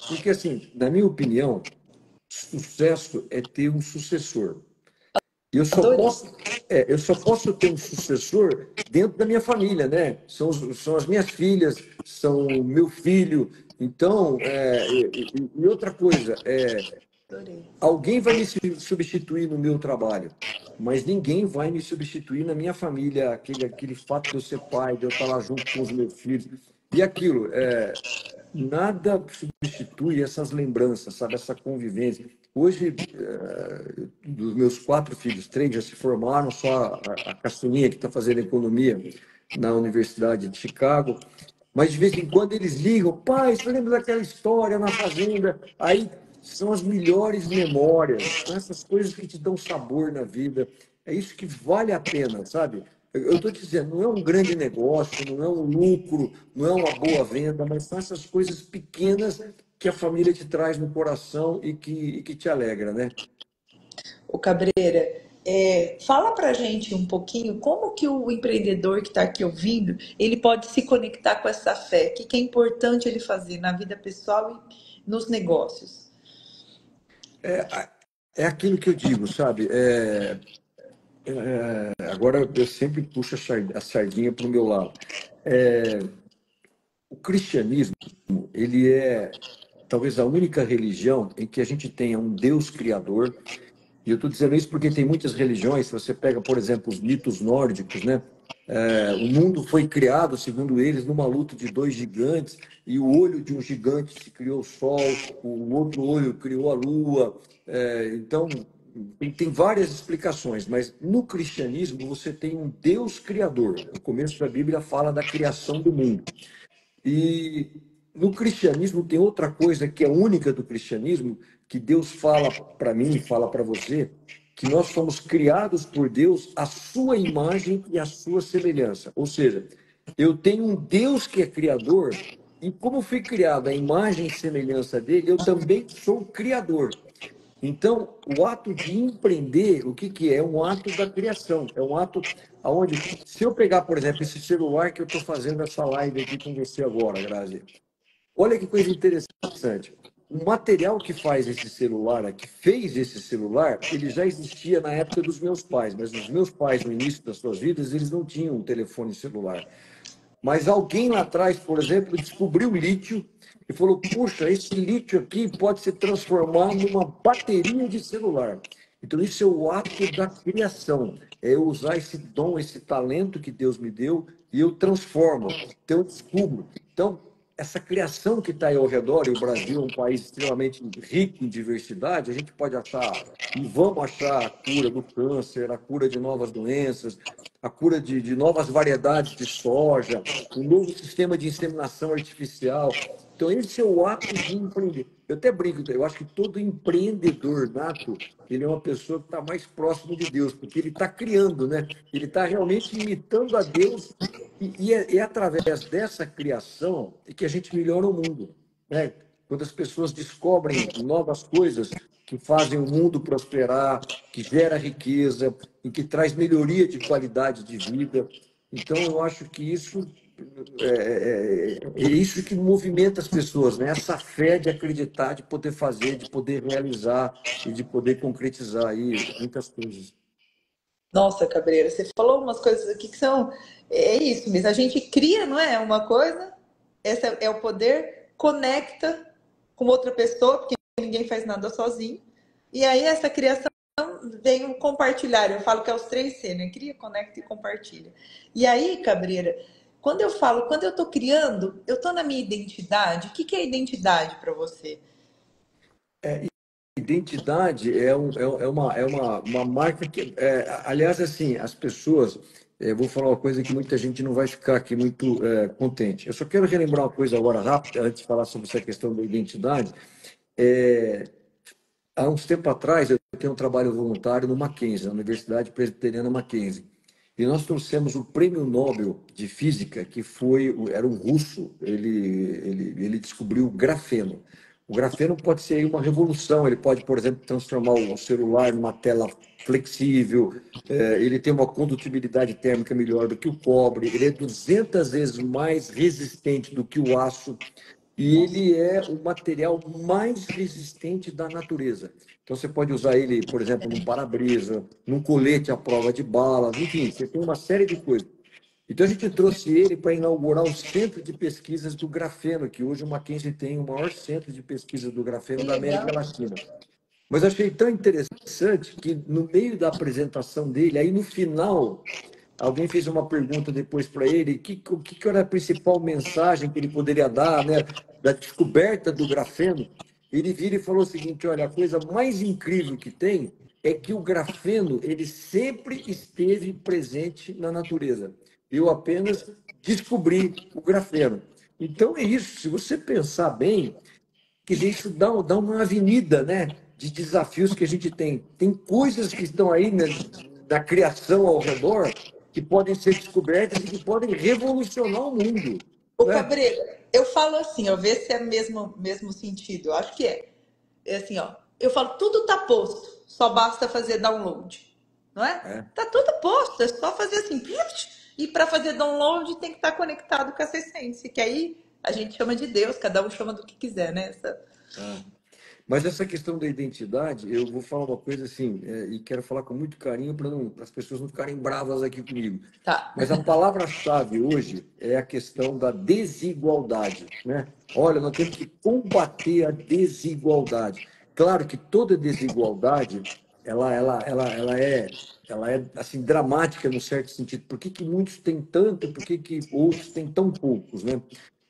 porque assim, na minha opinião, sucesso é ter um sucessor. Eu só Adorei. posso, eu só posso ter um sucessor dentro da minha família, né? São as minhas filhas, são o meu filho. Então, e outra coisa, Adorei. alguém vai me substituir no meu trabalho, mas ninguém vai me substituir na minha família, aquele fato de eu ser pai, de eu estar lá junto com os meus filhos. E aquilo, nada substitui essas lembranças, sabe? Essa convivência. Hoje, dos meus 4 filhos, 3 já se formaram, só a caçulinha que está fazendo economia na Universidade de Chicago. Mas de vez em quando eles ligam, pai, você lembra daquela história na fazenda? Aí são as melhores memórias, são essas coisas que te dão sabor na vida. É isso que vale a pena, sabe? Eu estou te dizendo, não é um grande negócio, não é um lucro, não é uma boa venda, mas são essas coisas pequenas que a família te traz no coração e que te alegra, né? O Cabreira, fala pra gente um pouquinho como que o empreendedor que está aqui ouvindo, ele pode se conectar com essa fé, o que que é importante ele fazer na vida pessoal e nos negócios. É, é aquilo que eu digo, sabe? Agora eu sempre puxo a sardinha para o meu lado. O cristianismo, ele é talvez a única religião em que a gente tenha um Deus criador. E eu estou dizendo isso porque tem muitas religiões, se você pega, por exemplo, os mitos nórdicos, né? O mundo foi criado, segundo eles, numa luta de dois gigantes, e o olho de um gigante se criou o sol, o outro olho criou a lua. Então, tem várias explicações, mas no cristianismo você tem um Deus criador. No começo da Bíblia fala da criação do mundo. E no cristianismo tem outra coisa que é única do cristianismo, que Deus fala para mim, fala para você, que nós fomos criados por Deus à sua imagem e à sua semelhança. Ou seja, eu tenho um Deus que é criador, e como fui criado à imagem e semelhança dele, eu também sou criador. Então, o ato de empreender, o que que é? É um ato da criação. É um ato onde, se eu pegar, por exemplo, esse celular que eu estou fazendo essa live aqui com você agora, Grazi, olha que coisa interessante. O material que faz esse celular, que fez esse celular, ele já existia na época dos meus pais, mas os meus pais, no início das suas vidas, eles não tinham um telefone celular. Mas alguém lá atrás, por exemplo, descobriu o lítio e falou: puxa, esse lítio aqui pode se transformar numa bateria de celular. Então, isso é o ato da criação, é eu usar esse dom, esse talento que Deus me deu e eu transformo, então eu descubro. Então, essa criação que está aí ao redor, e o Brasil é um país extremamente rico em diversidade, a gente pode achar, e vamos achar a cura do câncer, a cura de novas doenças, a cura de novas variedades de soja, um novo sistema de inseminação artificial. Então, esse é o ato de empreender. Eu até brinco, eu acho que todo empreendedor nato, ele é uma pessoa que está mais próximo de Deus, porque ele está criando, né? Ele está realmente imitando a Deus e é através dessa criação que a gente melhora o mundo, né? Quando as pessoas descobrem novas coisas que fazem o mundo prosperar, que gera riqueza e que traz melhoria de qualidade de vida. Então, eu acho que isso é isso que movimenta as pessoas, né? Essa fé de acreditar, de poder fazer, de poder realizar e de poder concretizar aí muitas coisas. Nossa, Cabreira, você falou umas coisas aqui que são. É isso mesmo. A gente cria, não é? Uma coisa, esse é o poder, conecta com outra pessoa, porque ninguém faz nada sozinho. E aí essa criação vem um compartilhar. Eu falo que é os 3C, né? Cria, conecta e compartilha. E aí, Cabreira, quando eu estou criando, eu estou na minha identidade. O que que é identidade para você? Identidade uma marca que, aliás, assim, as pessoas, vou falar uma coisa que muita gente não vai ficar aqui muito contente. Eu só quero relembrar uma coisa agora rápida, antes de falar sobre essa questão da identidade. É, há uns tempo atrás, eu tenho um trabalho voluntário no Mackenzie, na Universidade Presbiteriana Mackenzie. E nós trouxemos o prêmio Nobel de Física, que era um russo, ele descobriu o grafeno. O grafeno pode ser aí uma revolução, ele pode, por exemplo, transformar o celular numa tela flexível, ele tem uma condutibilidade térmica melhor do que o cobre, ele é 200 vezes mais resistente do que o aço, e ele é o material mais resistente da natureza. Então, você pode usar ele, por exemplo, num para-brisa, num colete à prova de balas, enfim, você tem uma série de coisas. Então, a gente trouxe ele para inaugurar o Centro de Pesquisas do Grafeno, que hoje o Mackenzie tem o maior centro de pesquisa do Que grafeno da América legal. Latina. Mas achei tão interessante que, no meio da apresentação dele, aí no final, alguém fez uma pergunta depois para ele, o que era a principal mensagem que ele poderia dar, né, da descoberta do grafeno. Ele vira e falou o seguinte: olha, a coisa mais incrível que tem é que o grafeno ele sempre esteve presente na natureza. Eu apenas descobri o grafeno. Então é isso. Se você pensar bem, quer dizer, isso dá uma avenida, né, de desafios que a gente tem. Tem coisas que estão aí, né, da criação ao redor que podem ser descobertas e que podem revolucionar o mundo, Ô, né? Cabreira, eu falo assim, ó, vê se é mesmo sentido. Eu acho que é. É assim, ó. Eu falo, tudo tá posto, só basta fazer download, não é? É, Tá tudo posto, é só fazer assim. E para fazer download tem que estar conectado com essa essência, que aí a gente chama de Deus, cada um chama do que quiser, né? é. Mas essa questão da identidade, eu vou falar uma coisa assim, e quero falar com muito carinho para as pessoas não ficarem bravas aqui comigo. Tá. Mas a palavra-chave hoje é a questão da desigualdade, né? Olha, nós temos que combater a desigualdade. Claro que toda desigualdade, ela é assim dramática no certo sentido. Por que que muitos têm tanto, por que que outros têm tão poucos, né?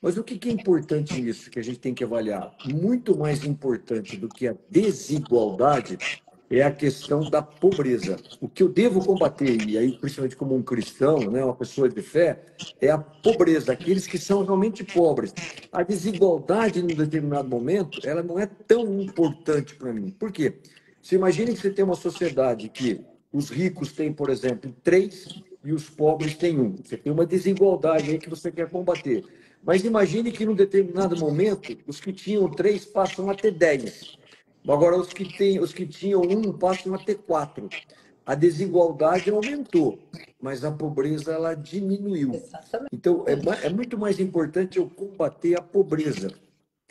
Mas o que que é importante nisso que a gente tem que avaliar? Muito mais importante do que a desigualdade é a questão da pobreza. O que eu devo combater, e aí principalmente como um cristão, né, uma pessoa de fé, é a pobreza, aqueles que são realmente pobres. A desigualdade, em um determinado momento, ela não é tão importante para mim. Por quê? Você imagina que você tem uma sociedade que os ricos têm, por exemplo, três e os pobres têm um. Você tem uma desigualdade aí que você quer combater. Mas imagine que, num determinado momento, os que tinham três passam a ter 10. Agora, os que tinham um passam a ter quatro. A desigualdade aumentou, mas a pobreza ela diminuiu. Exatamente. Então, é muito mais importante eu combater a pobreza.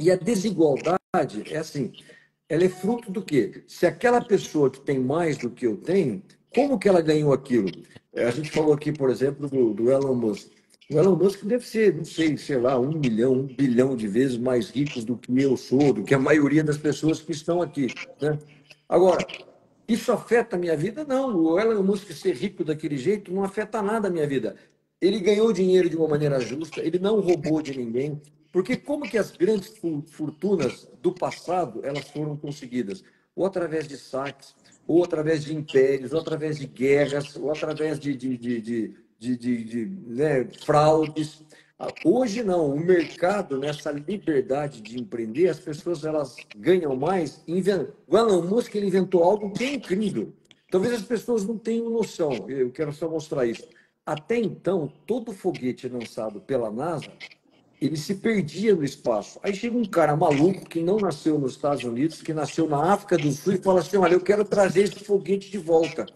E a desigualdade é assim, ela é fruto do quê? Se aquela pessoa que tem mais do que eu tenho, como que ela ganhou aquilo? A gente falou aqui, por exemplo, do Elon Musk. O Elon Musk deve ser, não sei lá, 1 milhão, 1 bilhão de vezes mais ricos do que eu sou, do que a maioria das pessoas que estão aqui, né? Agora, isso afeta a minha vida? Não. O Elon Musk ser rico daquele jeito não afeta nada a minha vida. Ele ganhou dinheiro de uma maneira justa, ele não roubou de ninguém. Porque como que as grandes fortunas do passado elas foram conseguidas? Ou através de saques, ou através de impérios, ou através de guerras, ou através de fraudes. Hoje não, o mercado, nessa liberdade de empreender, as pessoas elas ganham mais. O Elon Musk ele inventou algo que é incrível. Talvez as pessoas não tenham noção, eu quero só mostrar isso. Até então, todo foguete lançado pela NASA, ele se perdia no espaço. Aí chega um cara maluco que não nasceu nos Estados Unidos, que nasceu na África do Sul e fala assim, olha, eu quero trazer esse foguete de volta.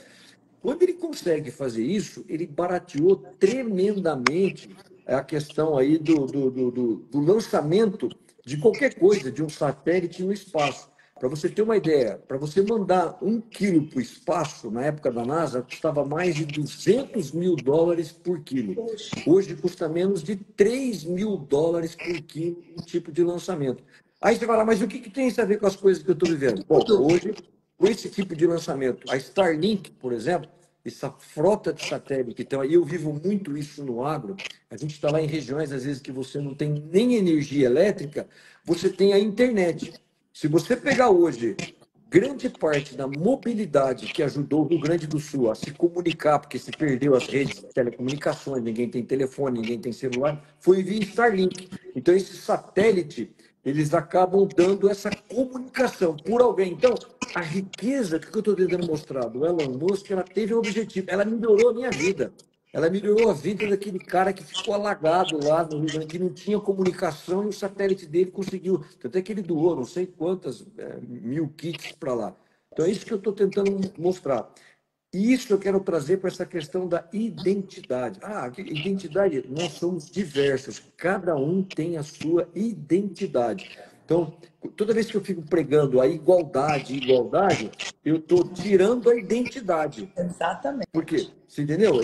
Quando ele consegue fazer isso, ele barateou tremendamente a questão aí do lançamento de qualquer coisa, de um satélite no espaço. Para você ter uma ideia, para você mandar 1 quilo para o espaço, na época da NASA, custava mais de US$ 200.000 por quilo. Hoje custa menos de US$ 3.000 por quilo o tipo de lançamento. Aí você fala, mas o que tem isso a ver com as coisas que eu estou vivendo? Bom, hoje, com esse tipo de lançamento, a Starlink, por exemplo, essa frota de satélite. Então, aí eu vivo muito isso no agro. A gente está lá em regiões, às vezes, que você não tem nem energia elétrica, você tem a internet. Se você pegar hoje grande parte da mobilidade que ajudou o Rio Grande do Sul a se comunicar, porque se perdeu as redes de telecomunicações, ninguém tem telefone, ninguém tem celular, foi via Starlink. Então, esse satélite, eles acabam dando essa comunicação por alguém. Então, a riqueza que eu estou tentando mostrar do Elon Musk, ela teve um objetivo, ela melhorou a minha vida. Ela melhorou a vida daquele cara que ficou alagado lá no Rio Grande, que não tinha comunicação e o satélite dele conseguiu. Tanto é que ele doou não sei quantas mil kits para lá. Então é isso que eu estou tentando mostrar. E isso eu quero trazer para essa questão da identidade. Identidade, nós somos diversos, cada um tem a sua identidade. Então, toda vez que eu fico pregando a igualdade, eu estou tirando a identidade. Por quê? Exatamente. Você entendeu?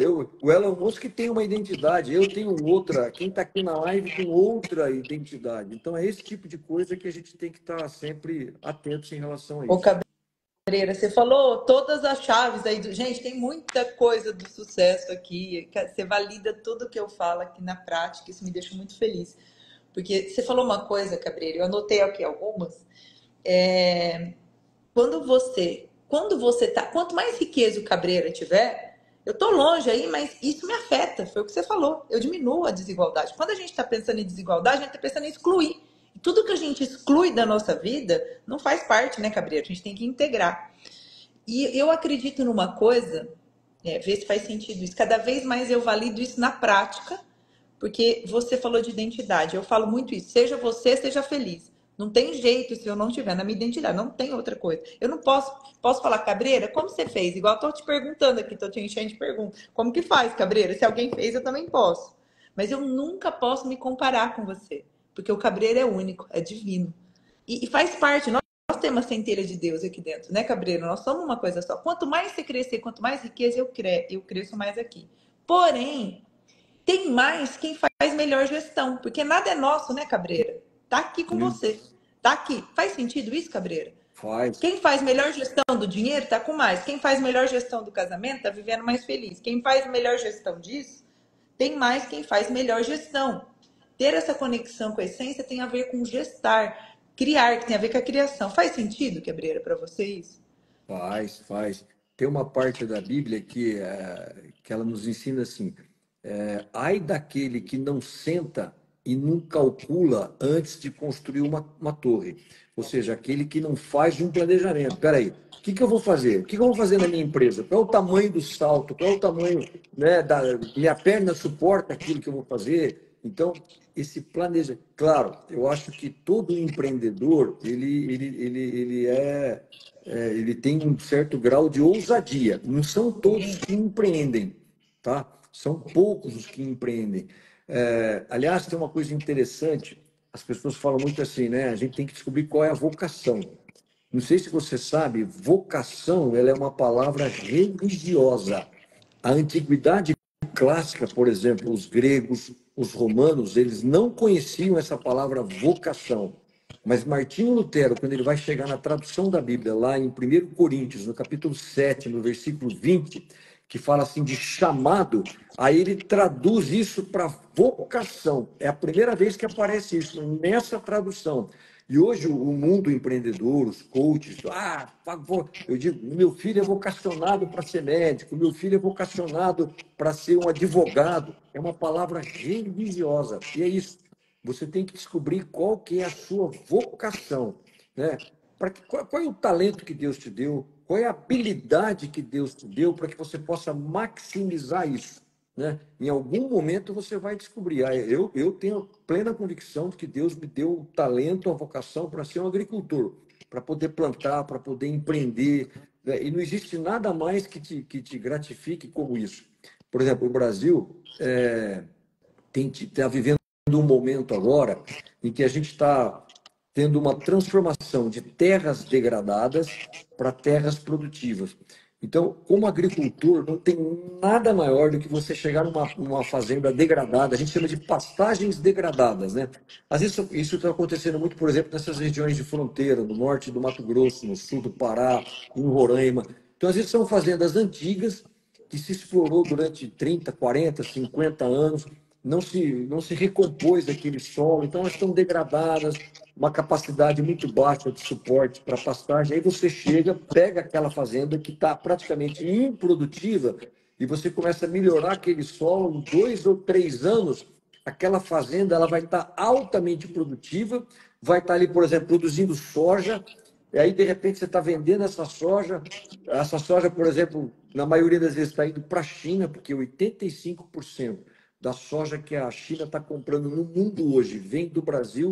O Elon Musk tem uma identidade, eu tenho outra, quem está aqui na live tem outra identidade. Então, é esse tipo de coisa que a gente tem que estar sempre atentos em relação a Ô, isso. Cabreira, você falou todas as chaves aí. Gente, tem muita coisa do sucesso aqui. Você valida tudo que eu falo aqui na prática. Isso me deixa muito feliz. Porque você falou uma coisa, Cabreira, eu anotei aqui algumas. É, quando você tá, quanto mais riqueza o Cabreira tiver, eu tô longe aí, mas isso me afeta, foi o que você falou. Eu diminuo a desigualdade. Quando a gente está pensando em desigualdade, a gente está pensando em excluir. E tudo que a gente exclui da nossa vida não faz parte, né, Cabreira? A gente tem que integrar. E eu acredito numa coisa, ver se faz sentido isso. Cada vez mais eu valido isso na prática, porque você falou de identidade. Eu falo muito isso. Seja você, seja feliz. Não tem jeito se eu não tiver na minha identidade. Não tem outra coisa. Eu não posso falar, Cabreira, como você fez? Igual eu tô te perguntando aqui, tô te enchendo de perguntas. Como que faz, Cabreira? Se alguém fez, eu também posso. Mas eu nunca posso me comparar com você. Porque o Cabreira é único, é divino. E faz parte. Nós temos a centelha de Deus aqui dentro, né, Cabreiro? Nós somos uma coisa só. Quanto mais você crescer, quanto mais riqueza eu cresço mais aqui. Porém, tem mais quem faz melhor gestão, porque nada é nosso, né, Cabreira? Tá aqui com Sim, você. Tá aqui. Faz sentido isso, Cabreira? faz, Quem faz melhor gestão do dinheiro tá com mais. Quem faz melhor gestão do casamento tá vivendo mais feliz. Quem faz melhor gestão disso, tem mais quem faz melhor gestão. Ter essa conexão com a essência tem a ver com gestar, criar, que tem a ver com a criação. Faz sentido, Cabreira, para vocês? faz. Tem uma parte da Bíblia que ela nos ensina assim: ai daquele que não senta e não calcula antes de construir uma torre. Ou seja, aquele que não faz um planejamento. Espera aí, o que eu vou fazer? O que eu vou fazer na minha empresa? Qual é o tamanho do salto? Qual é o tamanho, né, da minha perna suporta aquilo que eu vou fazer? Então, esse planejamento. Claro, eu acho que todo empreendedor, ele tem um certo grau de ousadia. Não são todos que empreendem, tá? São poucos os que empreendem. Aliás, tem uma coisa interessante, as pessoas falam muito assim, né? A gente tem que descobrir qual é a vocação. Não sei se você sabe, vocação, ela é uma palavra religiosa. A antiguidade clássica, por exemplo, os gregos, os romanos, eles não conheciam essa palavra vocação. Mas Martinho Lutero, quando ele vai chegar na tradução da Bíblia, lá em 1 Coríntios, no capítulo 7, no versículo 20, que fala assim de chamado, aí ele traduz isso para vocação. É a primeira vez que aparece isso nessa tradução. E hoje o mundo empreendedor, os coaches, eu digo, meu filho é vocacionado para ser médico, meu filho é vocacionado para ser um advogado. É uma palavra religiosa. E é isso. Você tem que descobrir qual que é a sua vocação, né? Qual é o talento que Deus te deu? Qual é a habilidade que Deus te deu para que você possa maximizar isso, né? Em algum momento você vai descobrir. Eu tenho plena convicção de que Deus me deu o talento, a vocação para ser um agricultor, para poder plantar, para poder empreender, né? E não existe nada mais que te gratifique como isso. Por exemplo, o Brasil está vivendo um momento agora em que a gente está tendo uma transformação de terras degradadas para terras produtivas. Então, como agricultor, não tem nada maior do que você chegar numa fazenda degradada, a gente chama de pastagens degradadas, né? Às vezes isso está acontecendo muito, por exemplo, nessas regiões de fronteira, no norte do Mato Grosso, no sul do Pará, em Roraima. Então, às vezes são fazendas antigas que se explorou durante 30, 40, 50 anos, não se recompôs aquele solo, então elas estão degradadas, uma capacidade muito baixa de suporte para pastagem. Aí você chega, pega aquela fazenda que está praticamente improdutiva e você começa a melhorar aquele solo em 2 ou 3 anos. Aquela fazenda ela vai estar altamente produtiva, vai estar ali, por exemplo, produzindo soja, e aí, de repente, você está vendendo essa soja, por exemplo, na maioria das vezes está indo para a China, porque 85% da soja que a China está comprando no mundo hoje vem do Brasil.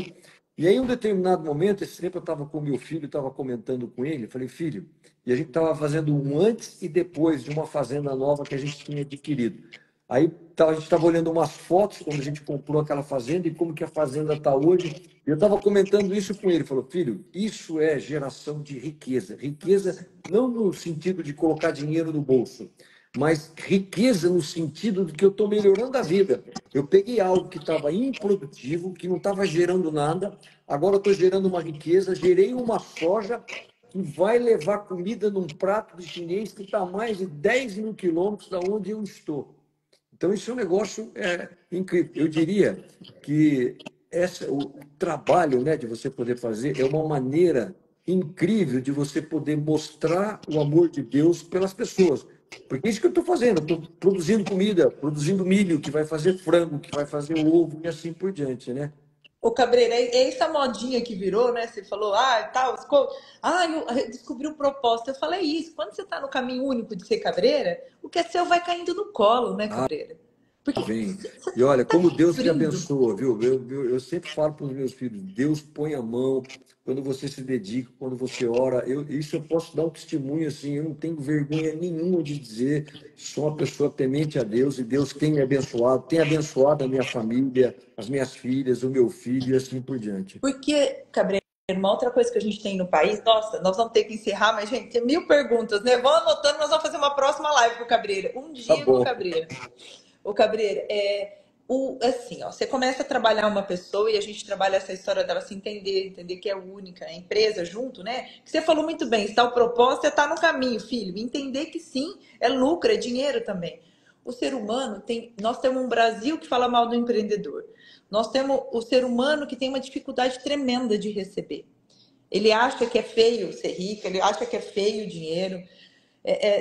E aí, em um determinado momento, esse tempo eu estava com meu filho, estava comentando com ele, falei, filho, e a gente estava fazendo um antes e depois de uma fazenda nova que a gente tinha adquirido. Aí a gente estava olhando umas fotos quando a gente comprou aquela fazenda e como que a fazenda está hoje. Eu estava comentando isso com ele. Ele falou, filho, isso é geração de riqueza. Riqueza não no sentido de colocar dinheiro no bolso, mas riqueza no sentido de que eu estou melhorando a vida. Eu peguei algo que estava improdutivo, que não estava gerando nada, agora estou gerando uma riqueza, gerei uma soja que vai levar comida num prato de chinês que está a mais de 10 mil quilômetros da onde eu estou. Então, isso é um negócio incrível. Eu diria que o trabalho, né, de você poder fazer é uma maneira incrível de você poder mostrar o amor de Deus pelas pessoas. Porque é isso que eu estou fazendo. Estou produzindo comida, produzindo milho, que vai fazer frango, que vai fazer ovo e assim por diante, né? Ô, Cabreira, é essa modinha que virou, né? Você falou, tal, eu descobri o propósito. Eu falei isso. Quando você está no caminho único de ser cabreira, o que é seu vai caindo no colo, né, Ah, Cabreira? Porque vem. você E olha, está como Deus te descobrindo. abençoa, viu? Eu sempre falo para os meus filhos, Deus põe a mão quando você se dedica, quando você ora. Isso eu posso dar um testemunho assim, eu não tenho vergonha nenhuma de dizer, sou uma pessoa temente a Deus e Deus tem abençoado a minha família, as minhas filhas, o meu filho e assim por diante. Porque, Cabreira, uma outra coisa que a gente tem no país, nossa, nós vamos ter que encerrar, mas, gente, tem 1000 perguntas, né? Vão anotando, nós vamos fazer uma próxima live com o Cabreira. Um Tá dia com o bom. Cabreira. O Cabreira, assim, ó, você começa a trabalhar uma pessoa e a gente trabalha essa história dela se entender que é única, a empresa junto, né? Que você falou muito bem, está o propósito, está no caminho, filho. Entender que sim, é lucro, é dinheiro também. O ser humano tem, nós temos um Brasil que fala mal do empreendedor. Nós temos o ser humano que tem uma dificuldade tremenda de receber. Ele acha que é feio ser rico, ele acha que é feio o dinheiro.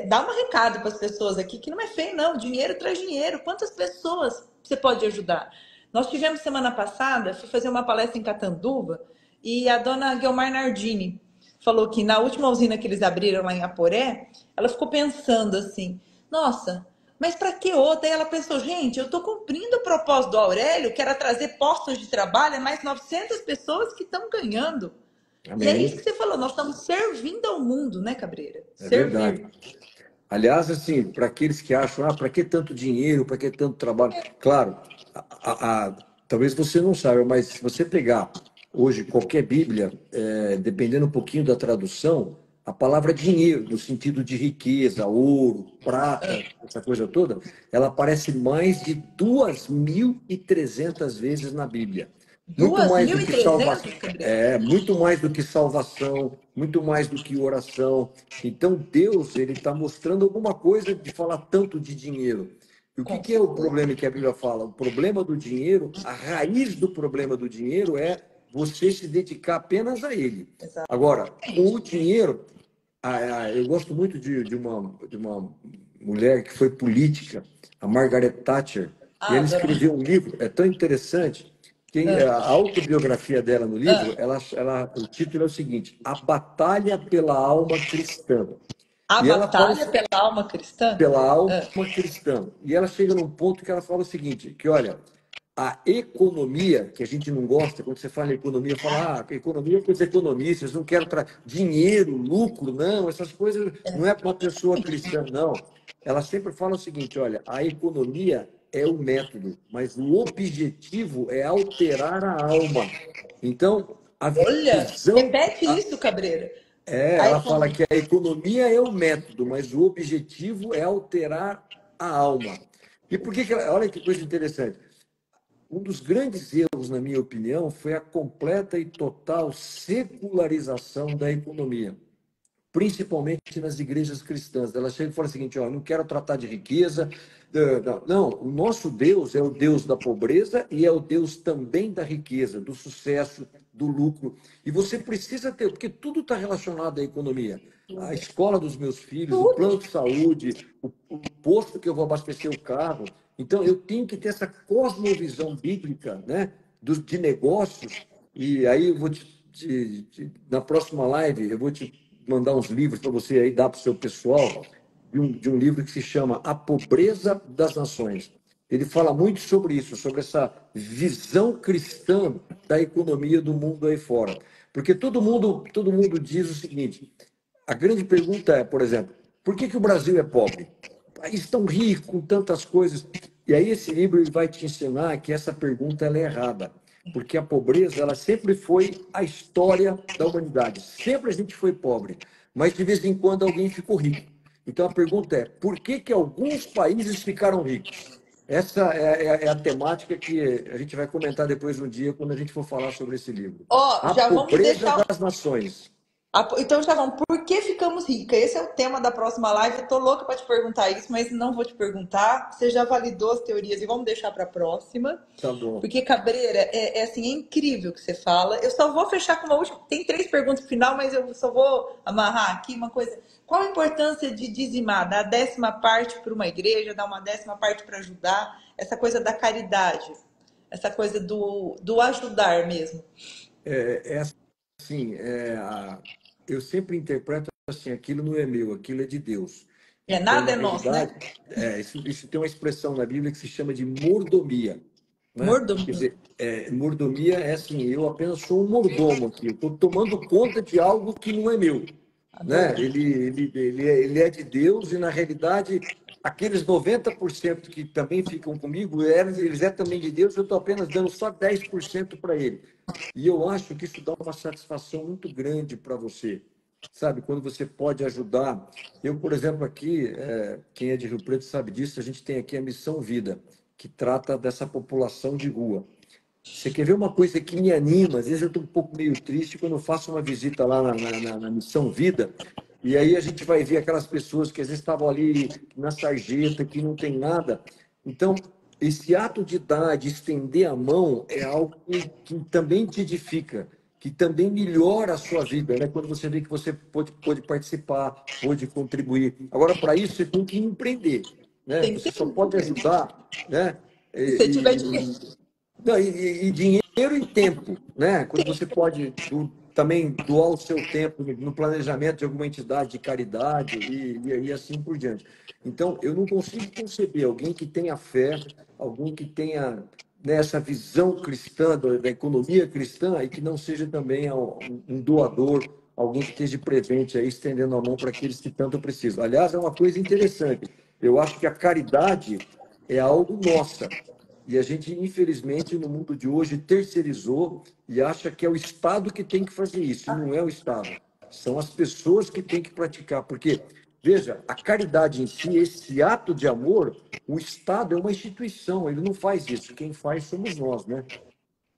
Dá um recado para as pessoas aqui que não é feio, não. Dinheiro traz dinheiro. Quantas pessoas você pode ajudar? Nós tivemos semana passada, fui fazer uma palestra em Catanduva e a dona Guilmar Nardini falou que na última usina que eles abriram lá em Aporé, ela ficou pensando assim: nossa, mas para que outra? Aí ela pensou: gente, eu estou cumprindo o propósito do Aurélio, que era trazer postos de trabalho a mais 900 pessoas que estão ganhando. E é isso Amém. que você falou, nós estamos servindo ao mundo, né, Cabreira? É verdade. Servir. Aliás, assim, para aqueles que acham, para que tanto dinheiro, para que tanto trabalho? Claro, talvez você não saiba, mas se você pegar hoje qualquer Bíblia, dependendo um pouquinho da tradução, a palavra dinheiro, no sentido de riqueza, ouro, prata, essa coisa toda, ela aparece mais de 2.300 vezes na Bíblia. Muito Duas mais mil do e que salvação, trezentas, Cabreira? muito mais do que salvação, muito mais do que oração. Então, Deus, ele está mostrando alguma coisa de falar tanto de dinheiro. E o que Com que é o certeza. problema que a Bíblia fala? O problema do dinheiro, a raiz do problema do dinheiro é você se dedicar apenas a ele. Agora, com o dinheiro, eu gosto muito de uma mulher que foi política, a Margaret Thatcher, e Ah, ela escreveu um livro, é tão interessante, que a autobiografia dela no livro, o título é o seguinte: A Batalha pela Alma Cristã. a E ela fala batalha pela alma cristã? pela alma cristã. E ela chega num ponto que ela fala o seguinte, que olha, a economia, que a gente não gosta, quando você fala em economia, fala, economia para os economistas, não quero dinheiro, lucro, não, essas coisas não é para uma pessoa cristã, não. Ela sempre fala o seguinte, olha, a economia é o método, mas o objetivo é alterar a alma. Então, a Olha, visão, repete isso, Cabreira. A ela fala economia. que a economia é o método, mas o objetivo é alterar a alma. E por que olha que coisa interessante. Um dos grandes erros, na minha opinião, foi a completa e total secularização da economia, principalmente nas igrejas cristãs. Ela chega e fala o seguinte: ó, não quero tratar de riqueza. Não, o nosso Deus é o Deus da pobreza e é o Deus também da riqueza, do sucesso, do lucro. E você precisa ter, porque tudo está relacionado à economia. A escola dos meus filhos, o Tudo. plano de saúde, o posto que eu vou abastecer o carro. Então, eu tenho que ter essa cosmovisão bíblica, né, de negócios. E aí eu vou na próxima live, eu vou te mandar uns livros para você aí dar para o seu pessoal, de um livro que se chama A Pobreza das Nações. Ele fala muito sobre isso, sobre essa visão cristã da economia do mundo aí fora. Porque todo mundo diz o seguinte: a grande pergunta é, por exemplo, por que o Brasil é pobre? Um país tão rico, com tantas coisas. E aí esse livro ele vai te ensinar que essa pergunta ela é errada, porque a pobreza ela sempre foi a história da humanidade. Sempre a gente foi pobre, mas de vez em quando alguém ficou rico. Então a pergunta é, por que alguns países ficaram ricos? Essa é a temática que a gente vai comentar depois um dia, quando a gente for falar sobre esse livro. Ó, A já vamos pobreza deixar. das nações. Então já vamos. Por que ficamos ricas? Esse é o tema da próxima live. Eu tô louca para te perguntar isso, mas não vou te perguntar. Você já validou as teorias e vamos deixar para a próxima. Tá bom. Porque, Cabreira, assim, é incrível o que você fala. Eu só vou fechar com uma última. Tem 3 perguntas no final, mas eu só vou amarrar aqui uma coisa. Qual a importância de dizimar? Dar a 10ª parte para uma igreja, dar uma 10ª parte para ajudar? Essa coisa da caridade, essa coisa do ajudar mesmo. É assim, eu sempre interpreto assim, aquilo não é meu, aquilo é de Deus. Então, Nada na é nosso, né? realidade, isso tem uma expressão na Bíblia que se chama de mordomia, né? Quer Mordomia. dizer, mordomia é assim, eu apenas sou um mordomo aqui, eu estou tomando conta de algo que não é meu, né? Adorei. Ele é de Deus e, na realidade, aqueles 90% que também ficam comigo, eles é também de Deus, eu estou apenas dando só 10% para ele. E eu acho que isso dá uma satisfação muito grande para você, sabe? Quando você pode ajudar. Eu, por exemplo, aqui, quem é de Rio Preto sabe disso, a gente tem aqui a Missão Vida, que trata dessa população de rua. Você quer ver uma coisa que me anima? Às vezes eu estou um pouco meio triste quando eu faço uma visita lá na Missão Vida, e aí a gente vai ver aquelas pessoas que às vezes estavam ali na sarjeta, que não tem nada. Então, esse ato de dar, de estender a mão, é algo que também te edifica, que também melhora a sua vida, né? Quando você vê que você pode participar, pode contribuir. Agora, para isso, você tem que empreender, né? Tem que Você ter. só pode ajudar, né? Se você tiver dinheiro. Não, e dinheiro e tempo, né? Quando você pode também doar o seu tempo no planejamento de alguma entidade de caridade e assim por diante. Então, eu não consigo conceber alguém que tenha fé, alguém que tenha, né, essa visão cristã, da economia cristã, e que não seja também um doador, alguém que esteja presente aí, estendendo a mão para aqueles que tanto precisam. Aliás, é uma coisa interessante. Eu acho que a caridade é algo nossa. E a gente, infelizmente, no mundo de hoje, terceirizou e acha que é o Estado que tem que fazer isso. E não é o Estado. São as pessoas que têm que praticar. Porque, veja, a caridade em si, esse ato de amor, o Estado é uma instituição, ele não faz isso. Quem faz somos nós, né?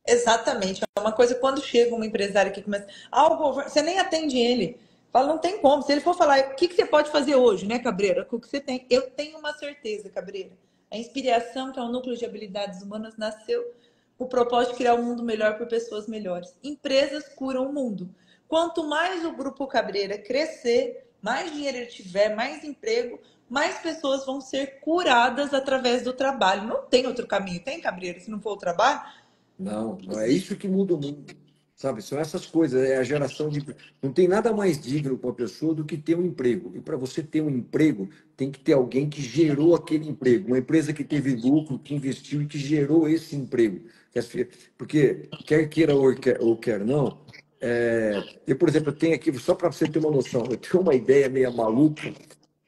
Exatamente. É uma coisa quando chega um empresário que começa. Ah, o governo, você nem atende ele. Fala, não tem como. Se ele for falar, o que que você pode fazer hoje, né, Cabreira? Com o que você tem? Eu tenho uma certeza, Cabreira. A inspiração, que é o núcleo de habilidades humanas, nasceu com o propósito de criar um mundo melhor por pessoas melhores. Empresas curam o mundo. Quanto mais o Grupo Cabreira crescer, mais dinheiro ele tiver, mais emprego, mais pessoas vão ser curadas através do trabalho. Não tem outro caminho, tem, Cabreira? Se não for o trabalho, Não, não não é existe. isso que muda o mundo, sabe? São essas coisas, é a geração de. Não tem nada mais digno para a pessoa do que ter um emprego. E para você ter um emprego, tem que ter alguém que gerou aquele emprego, uma empresa que teve lucro, que investiu e que gerou esse emprego. Porque, quer queira ou quer não, eu, por exemplo, eu tenho aqui, só para você ter uma noção, eu tenho uma ideia meio maluca,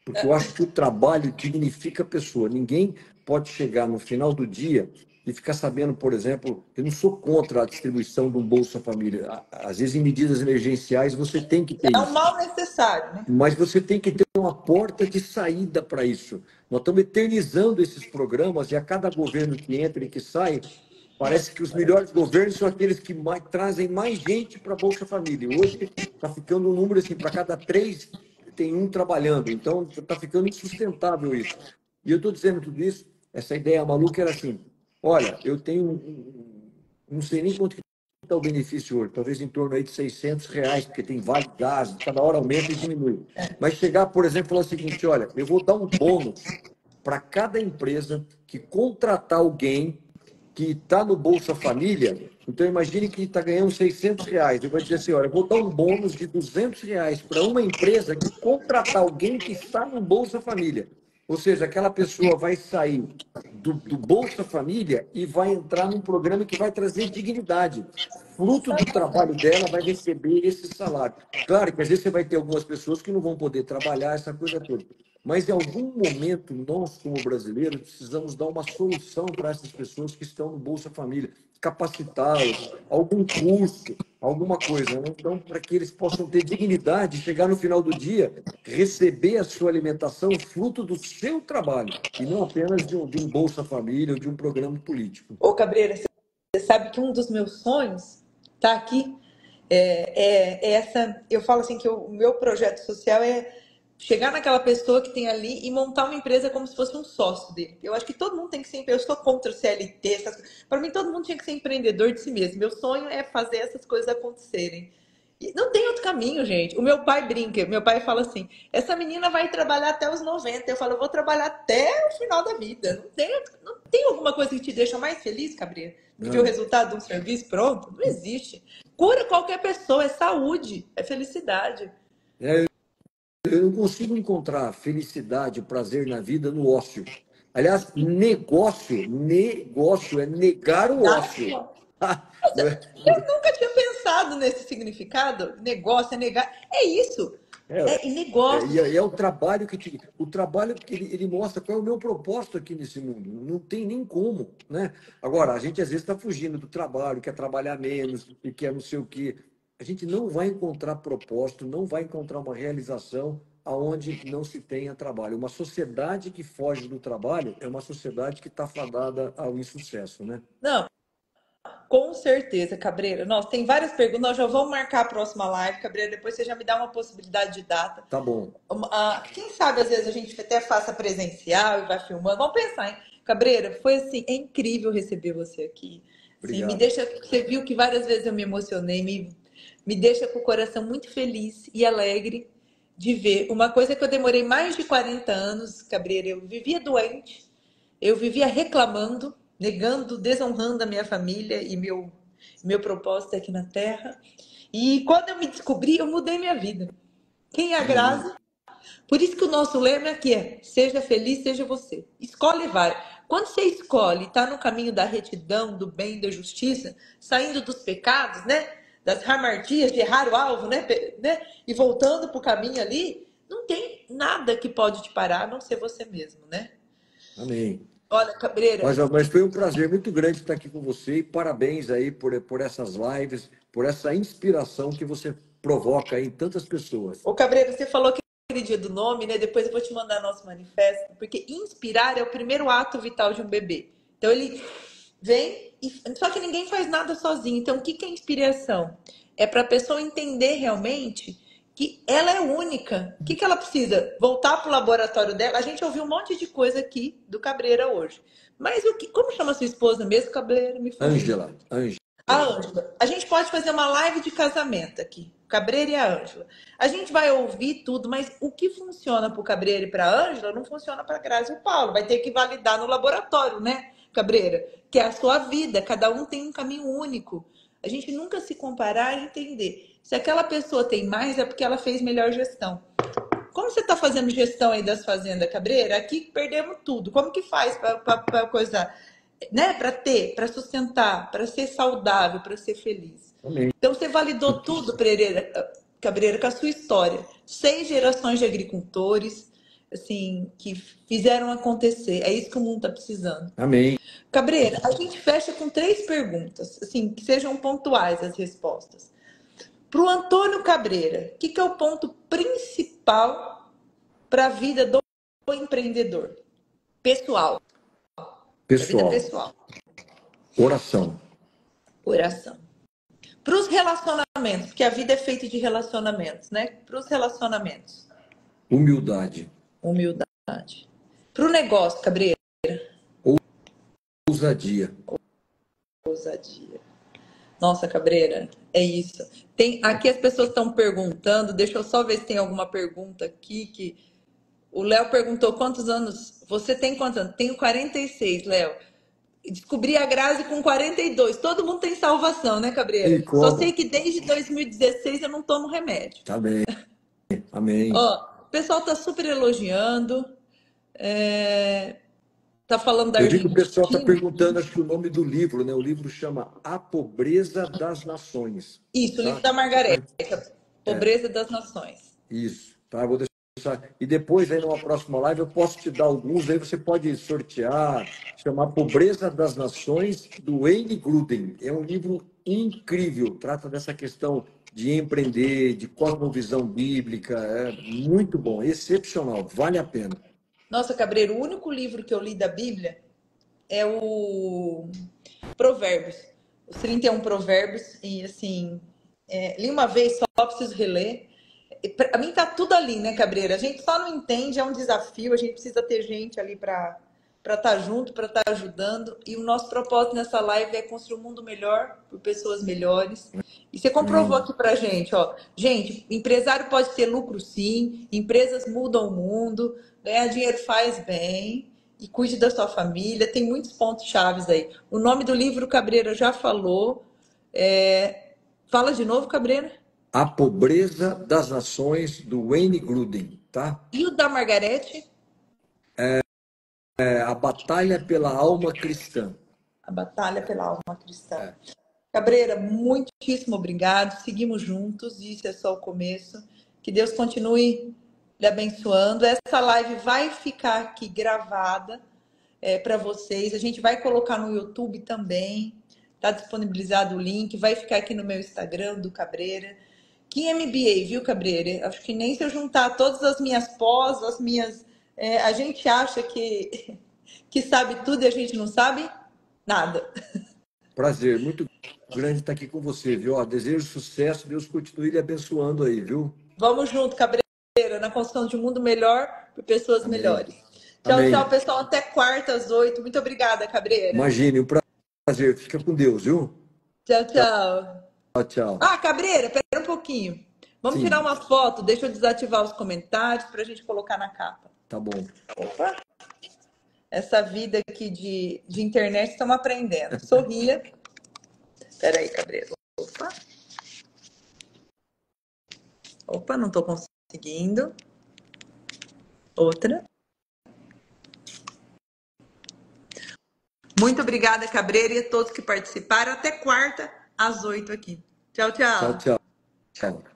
porque eu acho que o trabalho dignifica a pessoa. Ninguém pode chegar no final do dia e ficar sabendo, por exemplo, eu não sou contra a distribuição do Bolsa Família. Às vezes, em medidas emergenciais, você tem que ter É um isso. mal necessário, né? Mas você tem que ter uma porta de saída para isso. Nós estamos eternizando esses programas e a cada governo que entra e que sai, parece que os melhores governos são aqueles que trazem mais gente para a Bolsa Família. Hoje está ficando um número assim, para cada três tem um trabalhando. Então está ficando insustentável isso. E eu estou dizendo tudo isso, essa ideia maluca era assim, olha, eu tenho, não sei nem quanto está o benefício hoje, talvez em torno aí de R$ 600, porque tem vale gás, cada hora aumenta e diminui. Mas chegar, por exemplo, e falar o seguinte, olha, eu vou dar um bônus para cada empresa que contratar alguém que está no Bolsa Família. Então, imagine que está ganhando R$ 600. Eu vou dizer assim, olha, eu vou dar um bônus de R$ 200 para uma empresa que contratar alguém que está no Bolsa Família. Ou seja, aquela pessoa vai sair do Bolsa Família e vai entrar num programa que vai trazer dignidade. Fruto do trabalho dela, vai receber esse salário. Claro que às vezes você vai ter algumas pessoas que não vão poder trabalhar, essa coisa toda. Mas em algum momento, nós, como brasileiros, precisamos dar uma solução para essas pessoas que estão no Bolsa Família, capacitá-los, algum curso, alguma coisa, né? Então, para que eles possam ter dignidade, chegar no final do dia, receber a sua alimentação fruto do seu trabalho, e não apenas de um Bolsa Família ou de um programa político. Ô, Cabreira, você sabe que um dos meus sonhos tá aqui. É essa. Eu falo assim que o meu projeto social é chegar naquela pessoa que tem ali e montar uma empresa como se fosse um sócio dele. Eu acho que todo mundo tem que ser. Eu sou contra o CLT, essas coisas. Para mim, todo mundo tinha que ser empreendedor de si mesmo. Meu sonho é fazer essas coisas acontecerem. E não tem outro caminho, gente. O meu pai brinca, meu pai fala assim: essa menina vai trabalhar até os 90. Eu falo, eu vou trabalhar até o final da vida. Não tem alguma coisa que te deixa mais feliz, Cabreira? Que ver o Não. resultado de um serviço pronto? Não existe. Cura qualquer pessoa, é saúde, é felicidade. Eu não consigo encontrar felicidade, prazer na vida no ócio. Aliás, negócio é negar o ócio. Eu nunca tinha pensado nesse significado. Negócio é negar. É isso. E E é negócios. o trabalho o trabalho que ele mostra qual é o meu propósito aqui nesse mundo. Não tem nem como, né? Agora, a gente às vezes está fugindo do trabalho, quer trabalhar menos e quer não sei o quê. A gente não vai encontrar propósito, não vai encontrar uma realização aonde não se tenha trabalho. Uma sociedade que foge do trabalho é uma sociedade que está fadada ao insucesso, né? Não, com certeza, Cabreira. Nossa, tem várias perguntas. Nós já vamos marcar a próxima live, Cabreira. Depois você já me dá uma possibilidade de data. Tá bom. Quem sabe, às vezes, a gente até faça presencial e vai filmando. Vamos pensar, hein? Cabreira, foi assim, é incrível receber você aqui. Sim, me Obrigado. deixa. Você viu que várias vezes eu me emocionei, me deixa com o coração muito feliz e alegre de ver. Uma coisa que eu demorei mais de 40 anos, Cabreira, eu vivia doente, eu vivia reclamando, negando, desonrando a minha família e meu propósito aqui na Terra. E quando eu me descobri, eu mudei minha vida. Quem é a Amém. Grazi? Por isso que o nosso lema aqui é: seja feliz, seja você. Escolhe e vai. Quando você escolhe, está no caminho da retidão, do bem, da justiça, saindo dos pecados, né? Das hamartias, de errar o alvo, né? E voltando para o caminho ali, não tem nada que pode te parar, a não ser você mesmo, né? Amém. Olha, Cabreira, Mas foi um prazer muito grande estar aqui com você e parabéns aí por essas lives, por essa inspiração que você provoca aí em tantas pessoas. ô Cabreira, você falou que aquele dia do nome, né? Depois eu vou te mandar nosso manifesto, porque inspirar é o primeiro ato vital de um bebê. Então ele vem e só que ninguém faz nada sozinho. Então o que que é inspiração? É para a pessoa entender realmente que ela é única. O que que ela precisa? Voltar para o laboratório dela. A gente ouviu um monte de coisa aqui do Cabreira hoje. Mas como chama sua esposa mesmo, Cabreira? Me fugiu. Ângela, A Ângela. Ângela. A gente pode fazer uma live de casamento aqui. Cabreira e a Ângela. A gente vai ouvir tudo, mas o que funciona para o Cabreira e para a Ângela não funciona para a Grazi e o Paulo. Vai ter que validar no laboratório, né, Cabreira? Que é a sua vida. Cada um tem um caminho único. A gente nunca se comparar e entender. Se aquela pessoa tem mais, é porque ela fez melhor gestão. Como você está fazendo gestão aí das fazendas, Cabreira? Aqui perdemos tudo. Como que faz para coisa, né? Para ter, para sustentar, para ser saudável, para ser feliz. Amém. Então você validou tudo, Cabreira, com a sua história. 6 gerações de agricultores, assim, que fizeram acontecer. É isso que o mundo está precisando. Amém. Cabreira, a gente fecha com 3 perguntas, assim, que sejam pontuais as respostas. Para o Antônio Cabreira, o que é o ponto principal para a vida do empreendedor? Pessoal. Para a vida Pessoal, pessoal. oração, Oração. Para os relacionamentos, porque a vida é feita de relacionamentos, né? Para os relacionamentos, humildade, humildade. Para o negócio, Cabreira, ousadia. ousadia. Nossa, Cabreira, é isso. Aqui as pessoas estão perguntando, deixa eu só ver se tem alguma pergunta aqui que o Léo perguntou quantos anos. Você tem quantos anos? Tenho 46, Léo. Descobri a Grazi com 42. Todo mundo tem salvação, né, E Cabreira? Só sei como? que desde 2016 eu não tomo remédio. Tá bem. Amém. Ó, o pessoal tá super elogiando. Tá falando da Eu vi que o pessoal está Argentina. perguntando, acho que o nome do livro, né? O livro chama A Pobreza das Nações. Isso, o livro Tá? da Margareta, É, Pobreza das Nações. isso. Tá? Vou deixar. E depois, aí, numa próxima live, eu posso te dar alguns, aí você pode sortear, chamar Pobreza das Nações, do Wayne Gruden. É um livro incrível, trata dessa questão de empreender, de cosmovisão bíblica. É muito bom, excepcional, vale a pena. Nossa, Cabreiro, o único livro que eu li da Bíblia é o Provérbios. Os 31 Provérbios. E assim, li uma vez, só preciso reler. Para mim tá tudo ali, né, Cabreira? A gente só não entende, é um desafio, a gente precisa ter gente ali para estar junto, para estar ajudando. E o nosso propósito nessa live é construir um mundo melhor por pessoas melhores. E você comprovou Amém. aqui pra gente, ó. Gente, empresário pode ter lucro sim, empresas mudam o mundo, ganhar dinheiro faz bem. E cuide da sua família, tem muitos pontos chaves aí. O nome do livro, Cabreira já falou. Fala de novo, Cabreira. A Pobreza das Nações, do Wayne Gruden, tá? E o da Margarete? A Batalha pela Alma Cristã. A Batalha pela Alma Cristã. Cabreira, muitíssimo obrigado. Seguimos juntos, isso é só o começo. Que Deus continue lhe abençoando. Essa live vai ficar aqui gravada para vocês. A gente vai colocar no YouTube também. Está disponibilizado o link. Vai ficar aqui no meu Instagram, do Cabreira. Que MBA, viu, Cabreira? Acho que nem se eu juntar todas as minhas pós, as minhas. A gente acha que sabe tudo e a gente não sabe nada. Prazer, muito grande estar aqui com você, viu? Ó, desejo sucesso, Deus continue lhe abençoando aí, viu? Vamos junto, Cabreira, na construção de um mundo melhor para pessoas Amém. melhores. Tchau, tchau, Amém. pessoal. Até quarta às 8. Muito obrigada, Cabreira. Imagine, um prazer. Fica com Deus, viu? Tchau, tchau. Tchau, tchau. Ah, Cabreira, pera um pouquinho. Vamos tirar Sim, uma foto. Deixa eu desativar os comentários para a gente colocar na capa. tá bom. Opa! Essa vida aqui de internet estamos aprendendo. Sorria. Espera aí, Cabreira. Opa. Opa, não estou conseguindo. Outra. Muito obrigada, Cabreira, e a todos que participaram. Até quarta, às 8 aqui. Tchau, Tchau, tchau. tchau. Tchau.